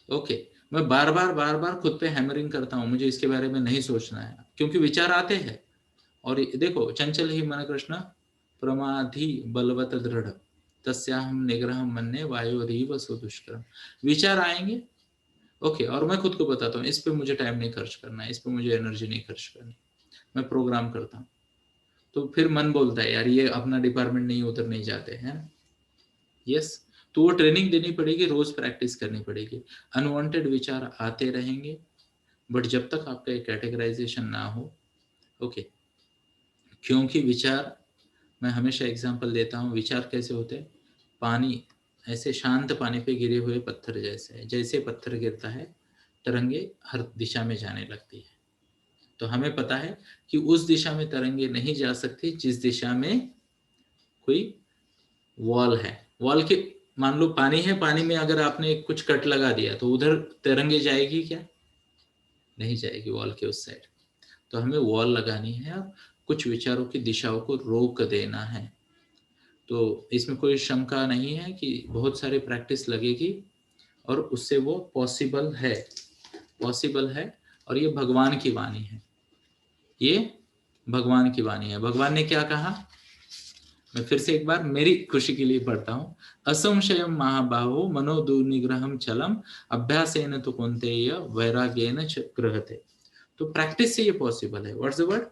ओके, मैं बार बार खुद पे हैमरिंग करता हूं, मुझे इसके बारे में नहीं सोचना है, क्योंकि विचार आते हैं। और देखो, चंचल ही मन कृष्ण प्रमाधि बलवत दृढ़ तस्याहम निग्रह मन्ये वायोरीव सुदुष्करम। विचार आएंगे, ओके, और मैं खुद को बताता हूँ इस पे मुझे टाइम नहीं खर्च करना है, इस पे मुझे एनर्जी नहीं खर्च करनी, मैं प्रोग्राम करता हूँ। तो फिर मन बोलता है यार ये अपना डिपार्टमेंट नहीं, उधर नहीं जाते हैं। यस, तो वो ट्रेनिंग देनी पड़ेगी, रोज प्रैक्टिस करनी पड़ेगी। अनवांटेड विचार आते रहेंगे, बट जब तक आपका कैटेगराइजेशन ना हो, ओके, क्योंकि विचार, मैं हमेशा एग्जांपल देता हूँ, विचार कैसे होते हैं, पानी, ऐसे शांत पानी पे गिरे हुए पत्थर जैसे है, जैसे पत्थर गिरता है तरंगे हर दिशा में जाने लगती है। तो हमें पता है कि उस दिशा में तरंगे नहीं जा सकती जिस दिशा में कोई वॉल है। वॉल के, मान लो पानी है, पानी में अगर आपने कुछ कट लगा दिया तो उधर तरंगे जाएगी क्या? नहीं जाएगी, वॉल के उस साइड। तो हमें वॉल लगानी है और कुछ विचारों की दिशाओं को रोक देना है। तो इसमें कोई शंका नहीं है कि बहुत सारी प्रैक्टिस लगेगी और उससे वो पॉसिबल है, पॉसिबल है। और ये भगवान की वाणी है, ये भगवान की वाणी है। भगवान ने क्या कहा, मैं फिर से एक बार मेरी खुशी के लिए पढ़ता हूँ। असंशयम महाबाहो मनोदुर्निग्रहम चलम अभ्यासेन तो कौन्तेय वैराग्येन च गृह्यते। तो प्रैक्टिस से ये पॉसिबल है। What's the word?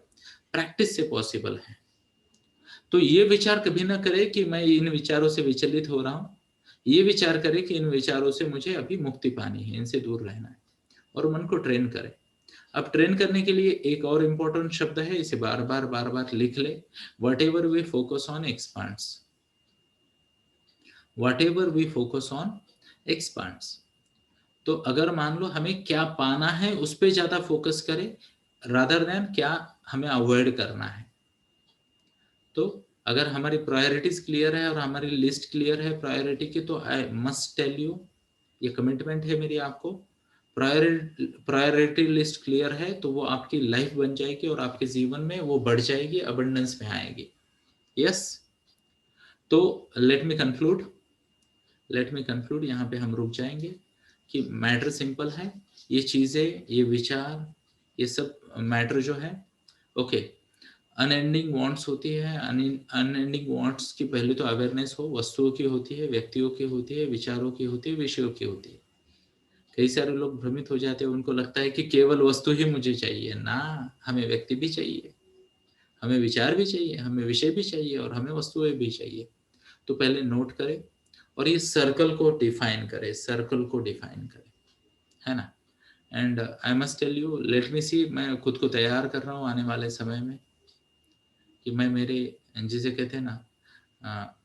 प्रैक्टिस से पॉसिबल है। तो ये विचार कभी ना करे कि मैं इन विचारों से विचलित हो रहा हूँ, ये विचार करे कि इन विचारों से मुझे अभी मुक्ति पानी है, इनसे दूर रहना है, और मन को ट्रेन करे। अब ट्रेन करने के लिए एक और इंपॉर्टेंट शब्द है, इसे बार बार लिख ले, whatever we focus on expands, whatever we focus on expands. तो अगर मान लो हमें क्या पाना है उस पर ज्यादा फोकस करें, रादर देन क्या हमें अवॉइड करना है। तो अगर हमारी प्रायोरिटीज क्लियर है और हमारी लिस्ट क्लियर है प्रायोरिटी की, तो आई मस्ट टेल यू, ये कमिटमेंट है मेरी आपको, प्रायोरिटी लिस्ट क्लियर है तो वो आपकी लाइफ बन जाएगी और आपके जीवन में वो बढ़ जाएगी, अबंडेंस में आएगी। यस, तो let me conclude, let me conclude, यहाँ पे हम रुक जाएंगे कि मैटर सिंपल है, ये चीजें, ये विचार, ये सब मैटर जो है, ओके, अनएंडिंग वांट्स होती है। अनएंडिंग वांट्स की पहले तो अवेयरनेस हो, वस्तुओं की होती है, व्यक्तियों की होती है, विचारों की होती है, विषयों की होती है। कई सारे लोग भ्रमित हो जाते हैं, उनको लगता है कि केवल वस्तु ही मुझे चाहिए ना, हमें व्यक्ति भी चाहिए, हमें विचार भी चाहिए, हमें विषय भी चाहिए, और हमें वस्तुएं भी चाहिए। तो पहले नोट करें और ये सर्कल को डिफाइन करें, सर्कल को डिफाइन करें, है ना। And I must tell you, let me see, मैं खुद को तैयार कर रहा हूँ आने वाले समय में कि मैं मेरे, जिसे कहते हैं ना,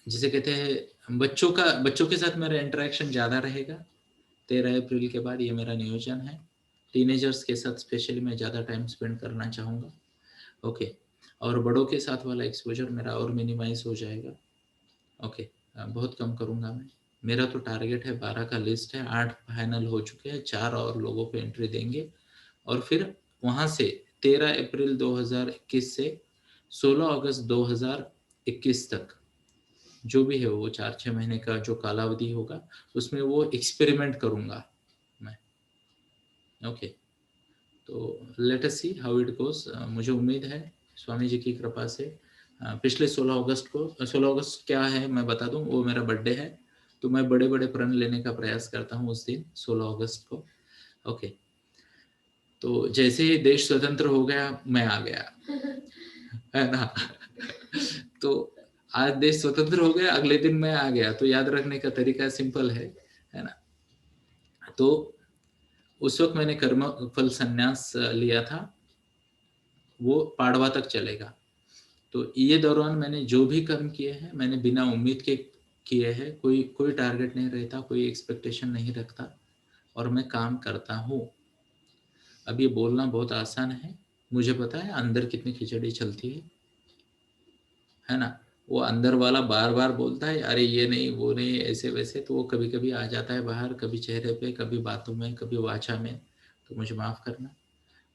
जिसे कहते हैं बच्चों के साथ मेरा इंटरेक्शन ज़्यादा रहेगा। 13 अप्रैल के बाद ये मेरा नियोजन है। टीनेजर्स के साथ स्पेशली मैं ज़्यादा टाइम स्पेंड करना चाहूँगा। ओके, और बड़ों के साथ वाला एक्सपोजर मेरा और मिनिमाइज हो जाएगा। ओके, बहुत कम करूँगा मैं। मेरा तो टारगेट है 12 का लिस्ट है, 8 फाइनल हो चुके हैं, 4 और लोगों को एंट्री देंगे और फिर वहाँ से 13 अप्रैल 2021 से 16 अगस्त 2021 तक जो भी है वो 4-6 महीने का जो कालावधि होगा उसमें वो एक्सपेरिमेंट करूँगा मैं। ओके, तो let us see how it goes. मुझे उम्मीद है स्वामी जी की कृपा से पिछले 16 अगस्त को, 16 अगस्त क्या है मैं बता दूं, वो मेरा बर्थडे है, तो मैं बड़े बड़े प्रण लेने का प्रयास करता हूँ उस दिन 16 अगस्त को। ओके, तो जैसे ही देश स्वतंत्र हो गया मैं आ गया, है ना। तो आज देश स्वतंत्र हो गया, अगले दिन मैं आ गया, तो याद रखने का तरीका सिंपल है ना। तो उस वक्त मैंने कर्म फल संन्यास लिया था, वो पाड़वा तक चलेगा। तो ये दौरान मैंने जो भी कर्म किए हैं मैंने बिना उम्मीद के किए हैं, कोई कोई टारगेट नहीं रहता, कोई एक्सपेक्टेशन नहीं रखता और मैं काम करता हूँ। अब ये बोलना बहुत आसान है, मुझे पता है अंदर कितनी खिचड़ी चलती है ना। वो अंदर वाला बार बार बोलता है अरे ये नहीं वो नहीं ऐसे वैसे, तो वो कभी कभी आ जाता है बाहर, कभी चेहरे पे, कभी बातों में, कभी वाचा में, तो मुझे माफ़ करना।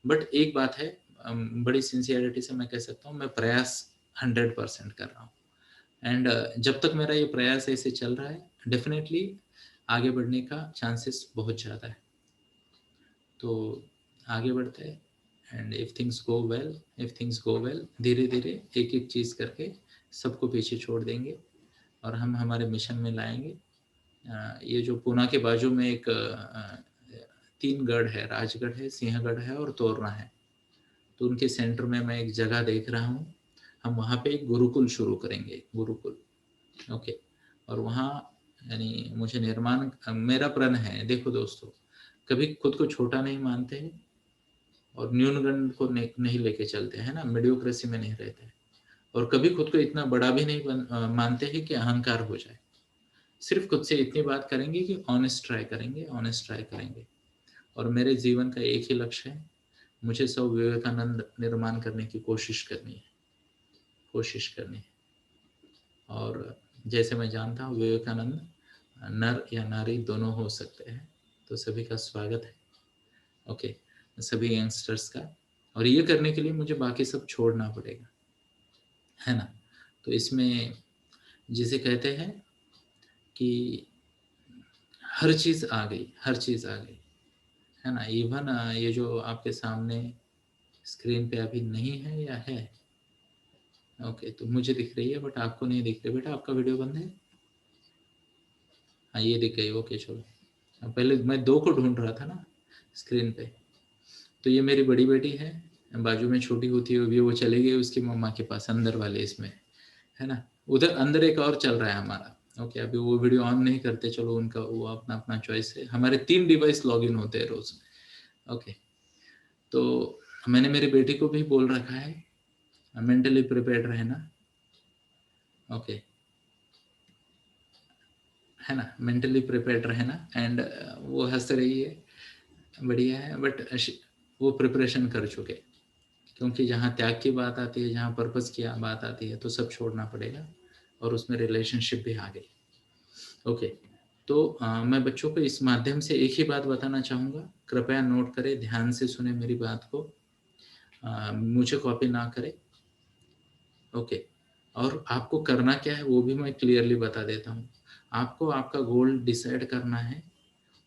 बट एक बात है, बड़ी सिंसियरिटी से मैं कह सकता हूँ मैं प्रयास 100% कर रहा हूँ। एंड जब तक मेरा ये प्रयास ऐसे चल रहा है डेफिनेटली आगे बढ़ने का चांसेस बहुत ज़्यादा है। तो आगे बढ़ते हैं and if things go well धीरे धीरे एक एक चीज़ करके सबको पीछे छोड़ देंगे और हम हमारे मिशन में लाएंगे। ये जो पूना के बाजू में एक 3 गढ़ है, राजगढ़ है, सिंहगढ़ है और तोरना है, तो उनके सेंटर में मैं एक जगह देख रहा हूँ, हम वहाँ पे एक गुरुकुल शुरू करेंगे, गुरुकुल। ओके, और वहाँ यानी मुझे निर्माण, मेरा प्रण है, देखो दोस्तों, कभी खुद को छोटा नहीं मानते हैं और न्यूनगंड को नहीं लेके चलते हैं ना, मीडियोक्रेसी में नहीं रहते हैं, और कभी खुद को इतना बड़ा भी नहीं मानते हैं कि अहंकार हो जाए। सिर्फ खुद से इतनी बात करेंगे कि ऑनेस्ट ट्राई करेंगे, ऑनेस्ट ट्राई करेंगे। और मेरे जीवन का एक ही लक्ष्य है, मुझे सब विवेकानंद निर्माण करने की कोशिश करनी है, कोशिश करनी है। और जैसे मैं जानता हूँ विवेकानंद नर या नारी दोनों हो सकते हैं, तो सभी का स्वागत है। ओके, सभी यंगस्टर्स का। और ये करने के लिए मुझे बाकी सब छोड़ना पड़ेगा, है ना। तो इसमें जिसे कहते हैं कि हर चीज़ आ गई, हर चीज़ आ गई, है ना। इवन ये जो आपके सामने स्क्रीन पे अभी नहीं है या है, ओके, तो मुझे दिख रही है बट आपको नहीं दिख रही। बेटा आपका वीडियो बंद है? हाँ ये दिख गई, ओके चलो। पहले मैं 2 को ढूंढ रहा था ना स्क्रीन पे। तो ये मेरी बड़ी बेटी है, बाजू में छोटी होती हुई वो चली गई उसकी मम्मा के पास, अंदर वाले इसमें, है ना। उधर अंदर एक और चल रहा है हमारा। ओके, अभी वो वीडियो ऑन नहीं करते, चलो उनका वो अपना अपना चॉइस है। हमारे 3 डिवाइस लॉगिन होते हैं रोज। ओके, तो मैंने मेरी बेटी को भी बोल रखा है मेंटली प्रिपेयर्ड रहना। ओके, है ना, मेंटली प्रिपेयर्ड रहना। एंड वो हंस रही है, बढ़िया है, बट वो प्रिपरेशन कर चुके, क्योंकि जहाँ त्याग की बात आती है, जहाँ पर्पस की बात आती है, तो सब छोड़ना पड़ेगा और उसमें रिलेशनशिप भी आ गई। ओके, तो मैं बच्चों को इस माध्यम से एक ही बात बताना चाहूँगा, कृपया नोट करें, ध्यान से सुने मेरी बात को, मुझे कॉपी ना करें। ओके, और आपको करना क्या है वो भी मैं क्लियरली बता देता हूँ। आपको आपका गोल डिसाइड करना है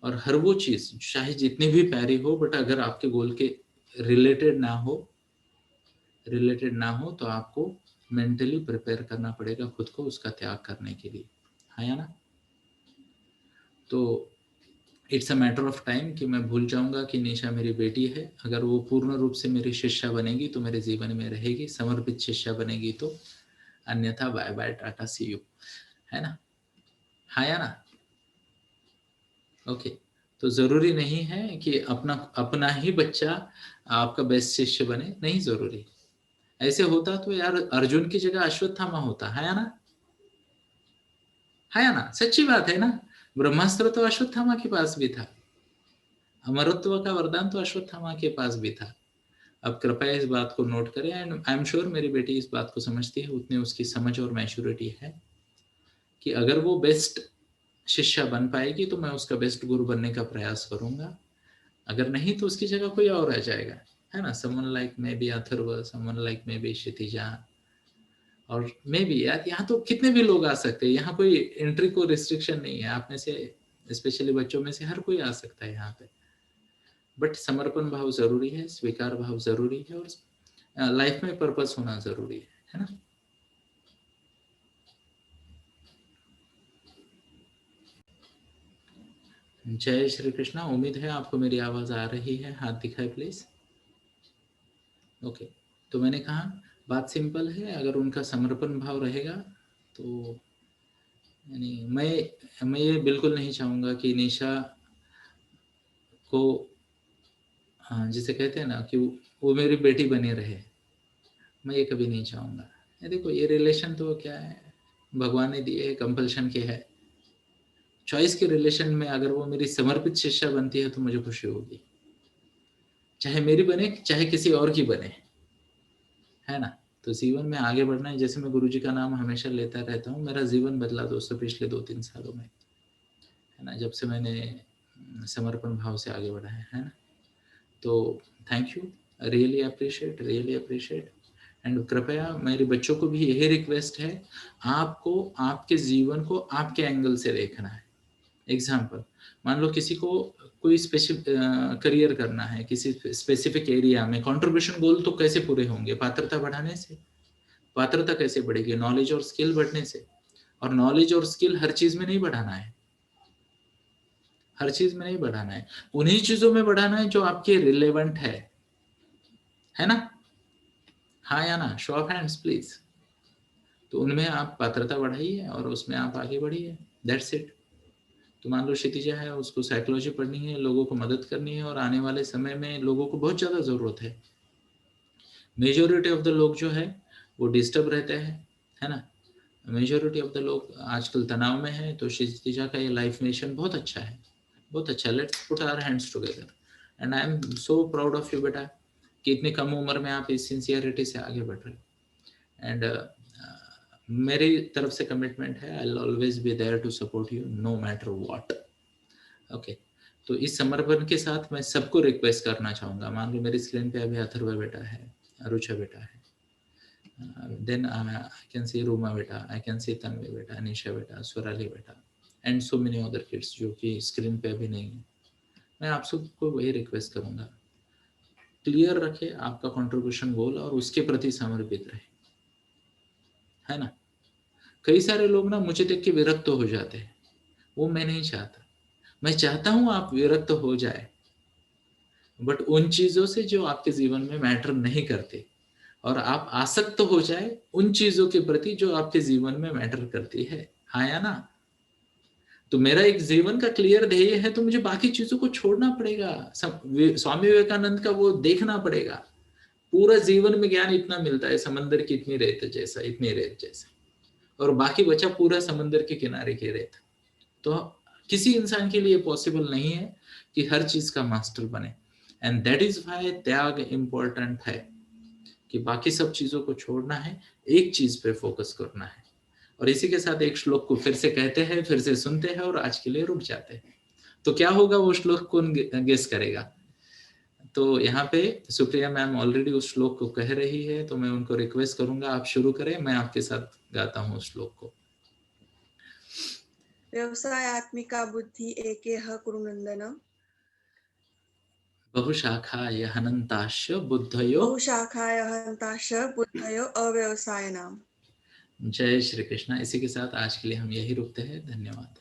और हर वो चीज़ चाहे जितनी भी प्यारी हो, बट अगर आपके गोल के रिलेटेड ना हो, तो आपको मेंटली प्रिपेयर करना पड़ेगा खुद को उसका त्याग करने के लिए, है या ना। तो it's a matter of time कि मैं भूल जाऊंगा कि निशा मेरी बेटी है। अगर वो पूर्ण रूप से मेरी शिष्या बनेगी तो मेरे जीवन में रहेगी, समर्पित शिष्या बनेगी तो, अन्यथा bye bye tata see you, है ना, हाँ या ना। ओके, तो जरूरी नहीं है कि अपना ही बच्चा आपका बेस्ट शिष्य बने, नहीं जरूरी। ऐसे होता तो यार अर्जुन की जगह अश्वत्थामा होता है या ना, है या ना, सच्ची बात है ना। ब्रह्मास्त्र तो अश्वत्थामा के पास भी था, अमरत्व का वरदान तो अश्वत्थामा के पास भी था। अब कृपया इस बात को नोट करें, एंड आई एम श्योर मेरी बेटी इस बात को समझती है, उतनी उसकी समझ और मैच्योरिटी है कि अगर वो बेस्ट शिष्या बन पाएगी तो मैं उसका बेस्ट गुरु बनने का प्रयास करूंगा, अगर नहीं तो उसकी जगह कोई और आ जाएगा, है ना। Someone like may be Atharva, someone like may be Kshitija, और मे बी यार यहाँ तो कितने भी लोग आ सकते हैं, यहाँ कोई एंट्री को रिस्ट्रिक्शन नहीं है, आप में से स्पेशली बच्चों में से हर कोई आ सकता है यहाँ पे। बट समर्पण भाव जरूरी है, स्वीकार भाव जरूरी है, और लाइफ में पर्पस होना जरूरी है ना। जय श्री कृष्णा। उम्मीद है आपको मेरी आवाज आ रही है, हाथ दिखाए प्लीज। ओके, तो मैंने कहा बात सिंपल है, अगर उनका समर्पण भाव रहेगा तो यानी मैं ये बिल्कुल नहीं चाहूंगा कि निशा को जिसे कहते हैं ना कि वो मेरी बेटी बनी रहे, मैं ये कभी नहीं चाहूंगा। ये देखो, ये रिलेशन तो क्या है, भगवान ने दिए है, कंपल्शन के है, चॉइस के रिलेशन में अगर वो मेरी समर्पित शिष्या बनती है तो मुझे खुशी होगी, चाहे मेरी बने चाहे किसी और की बने, है ना। तो जीवन में आगे बढ़ना है, जैसे मैं गुरुजी का नाम हमेशा लेता रहता हूँ, मेरा जीवन बदला दोस्तों पिछले 2-3 सालों में, है ना, जब से मैंने समर्पण भाव से आगे बढ़ा है ना। तो thank you, really appreciate. And कृपया मेरे बच्चों को भी यही रिक्वेस्ट है, आपको आपके जीवन को आपके एंगल से देखना है। एग्जाम्पल, मान लो किसी को कोई स्पेसिफिक करियर करना है, किसी स्पेसिफिक एरिया में कंट्रीब्यूशन गोल तो कैसे पूरे होंगे, पात्रता बढ़ाने से। पात्रता कैसे बढ़ेगी, नॉलेज और स्किल बढ़ने से। और नॉलेज और स्किल हर चीज में नहीं बढ़ाना है, हर चीज में नहीं बढ़ाना है, उन्हीं चीजों में बढ़ाना है जो आपके रिलेवेंट है ना। हाँ या ना, शो ऑफ हैंड्स प्लीज। तो उनमें आप पात्रता बढ़ाइए और उसमें आप आगे बढ़िए, दैट्स इट। तो मान लो क्षितिजा है, उसको साइकोलॉजी पढ़नी है, लोगों को मदद करनी है, और आने वाले समय में लोगों को बहुत ज़्यादा ज़रूरत है। मेजोरिटी ऑफ द लोग जो है वो डिस्टर्ब रहते हैं, है ना। मेजोरिटी ऑफ द लोग आजकल तनाव में है, तो क्षितिजा का ये लाइफ मिशन बहुत अच्छा है, बहुत अच्छा। Let's put our hands together, and I am so proud of you बेटा कि इतनी कम उम्र में आप इस सिंसियरिटी से आगे बढ़ रहे हैं। एंड मेरी तरफ से कमिटमेंट है, I will always be there to support you no matter what. Okay, तो इस समर्पण के साथ मैं सबको रिक्वेस्ट करना चाहूंगा, मान लो मेरी स्क्रीन पे अभी अथर्व बेटा है, रुचा बेटा है, then I can see Ruma बेटा, आई कैन सी तन्वी बेटा, अनिशा बेटा, स्वराली बेटा, and so many other kids जो कि स्क्रीन पे अभी नहीं है। मैं आप सबको वही रिक्वेस्ट करूंगा, क्लियर रखे आपका कंट्रीब्यूशन गोल और उसके प्रति समर्पित रहे, है ना। कई सारे लोग ना मुझे देख के विरक्त हो जाते हैं, वो मैं नहीं चाहता। मैं चाहता हूं आप विरक्त हो जाए, बट उन चीजों से जो आपके जीवन में मैटर नहीं करते, और आप आसक्त हो जाए उन चीजों के प्रति जो आपके जीवन में मैटर करती है, हाँ या ना। तो मेरा एक जीवन का क्लियर ध्येय है, तो मुझे बाकी चीजों को छोड़ना पड़ेगा। स्वामी विवेकानंद का वो देखना पड़ेगा, पूरा जीवन में ज्ञान इतना मिलता है, समंदर की इतनी रेत जैसा, इतनी रेत जैसा, और बाकी बचा पूरा समंदर के किनारे की रेत। तो किसी इंसान के लिए पॉसिबल नहीं है कि हर चीज का मास्टर बने, एंड दैट इज व्हाई त्याग इंपॉर्टेंट है, कि बाकी सब चीजों को छोड़ना है, एक चीज पे फोकस करना है। और इसी के साथ एक श्लोक को फिर से कहते हैं, फिर से सुनते हैं, और आज के लिए रुक जाते हैं। तो क्या होगा, वो श्लोक कौन गेस करेगा। तो यहाँ पे सुप्रिया मैम ऑलरेडी उस श्लोक को कह रही है, तो मैं उनको रिक्वेस्ट करूंगा आप शुरू करें, मैं आपके साथ गाता हूँ उस श्लोक को। व्यवसायात्मिका बुद्धि एकेह कुरुनंदन, बहुशाखाय हनन्ताश्च बुद्धयो। बहुशाखाय हन्ताश्च बुद्धयो अव्यवसायिनाम्। जय श्री कृष्णा। इसी के साथ आज के लिए हम यही रुकते हैं, धन्यवाद।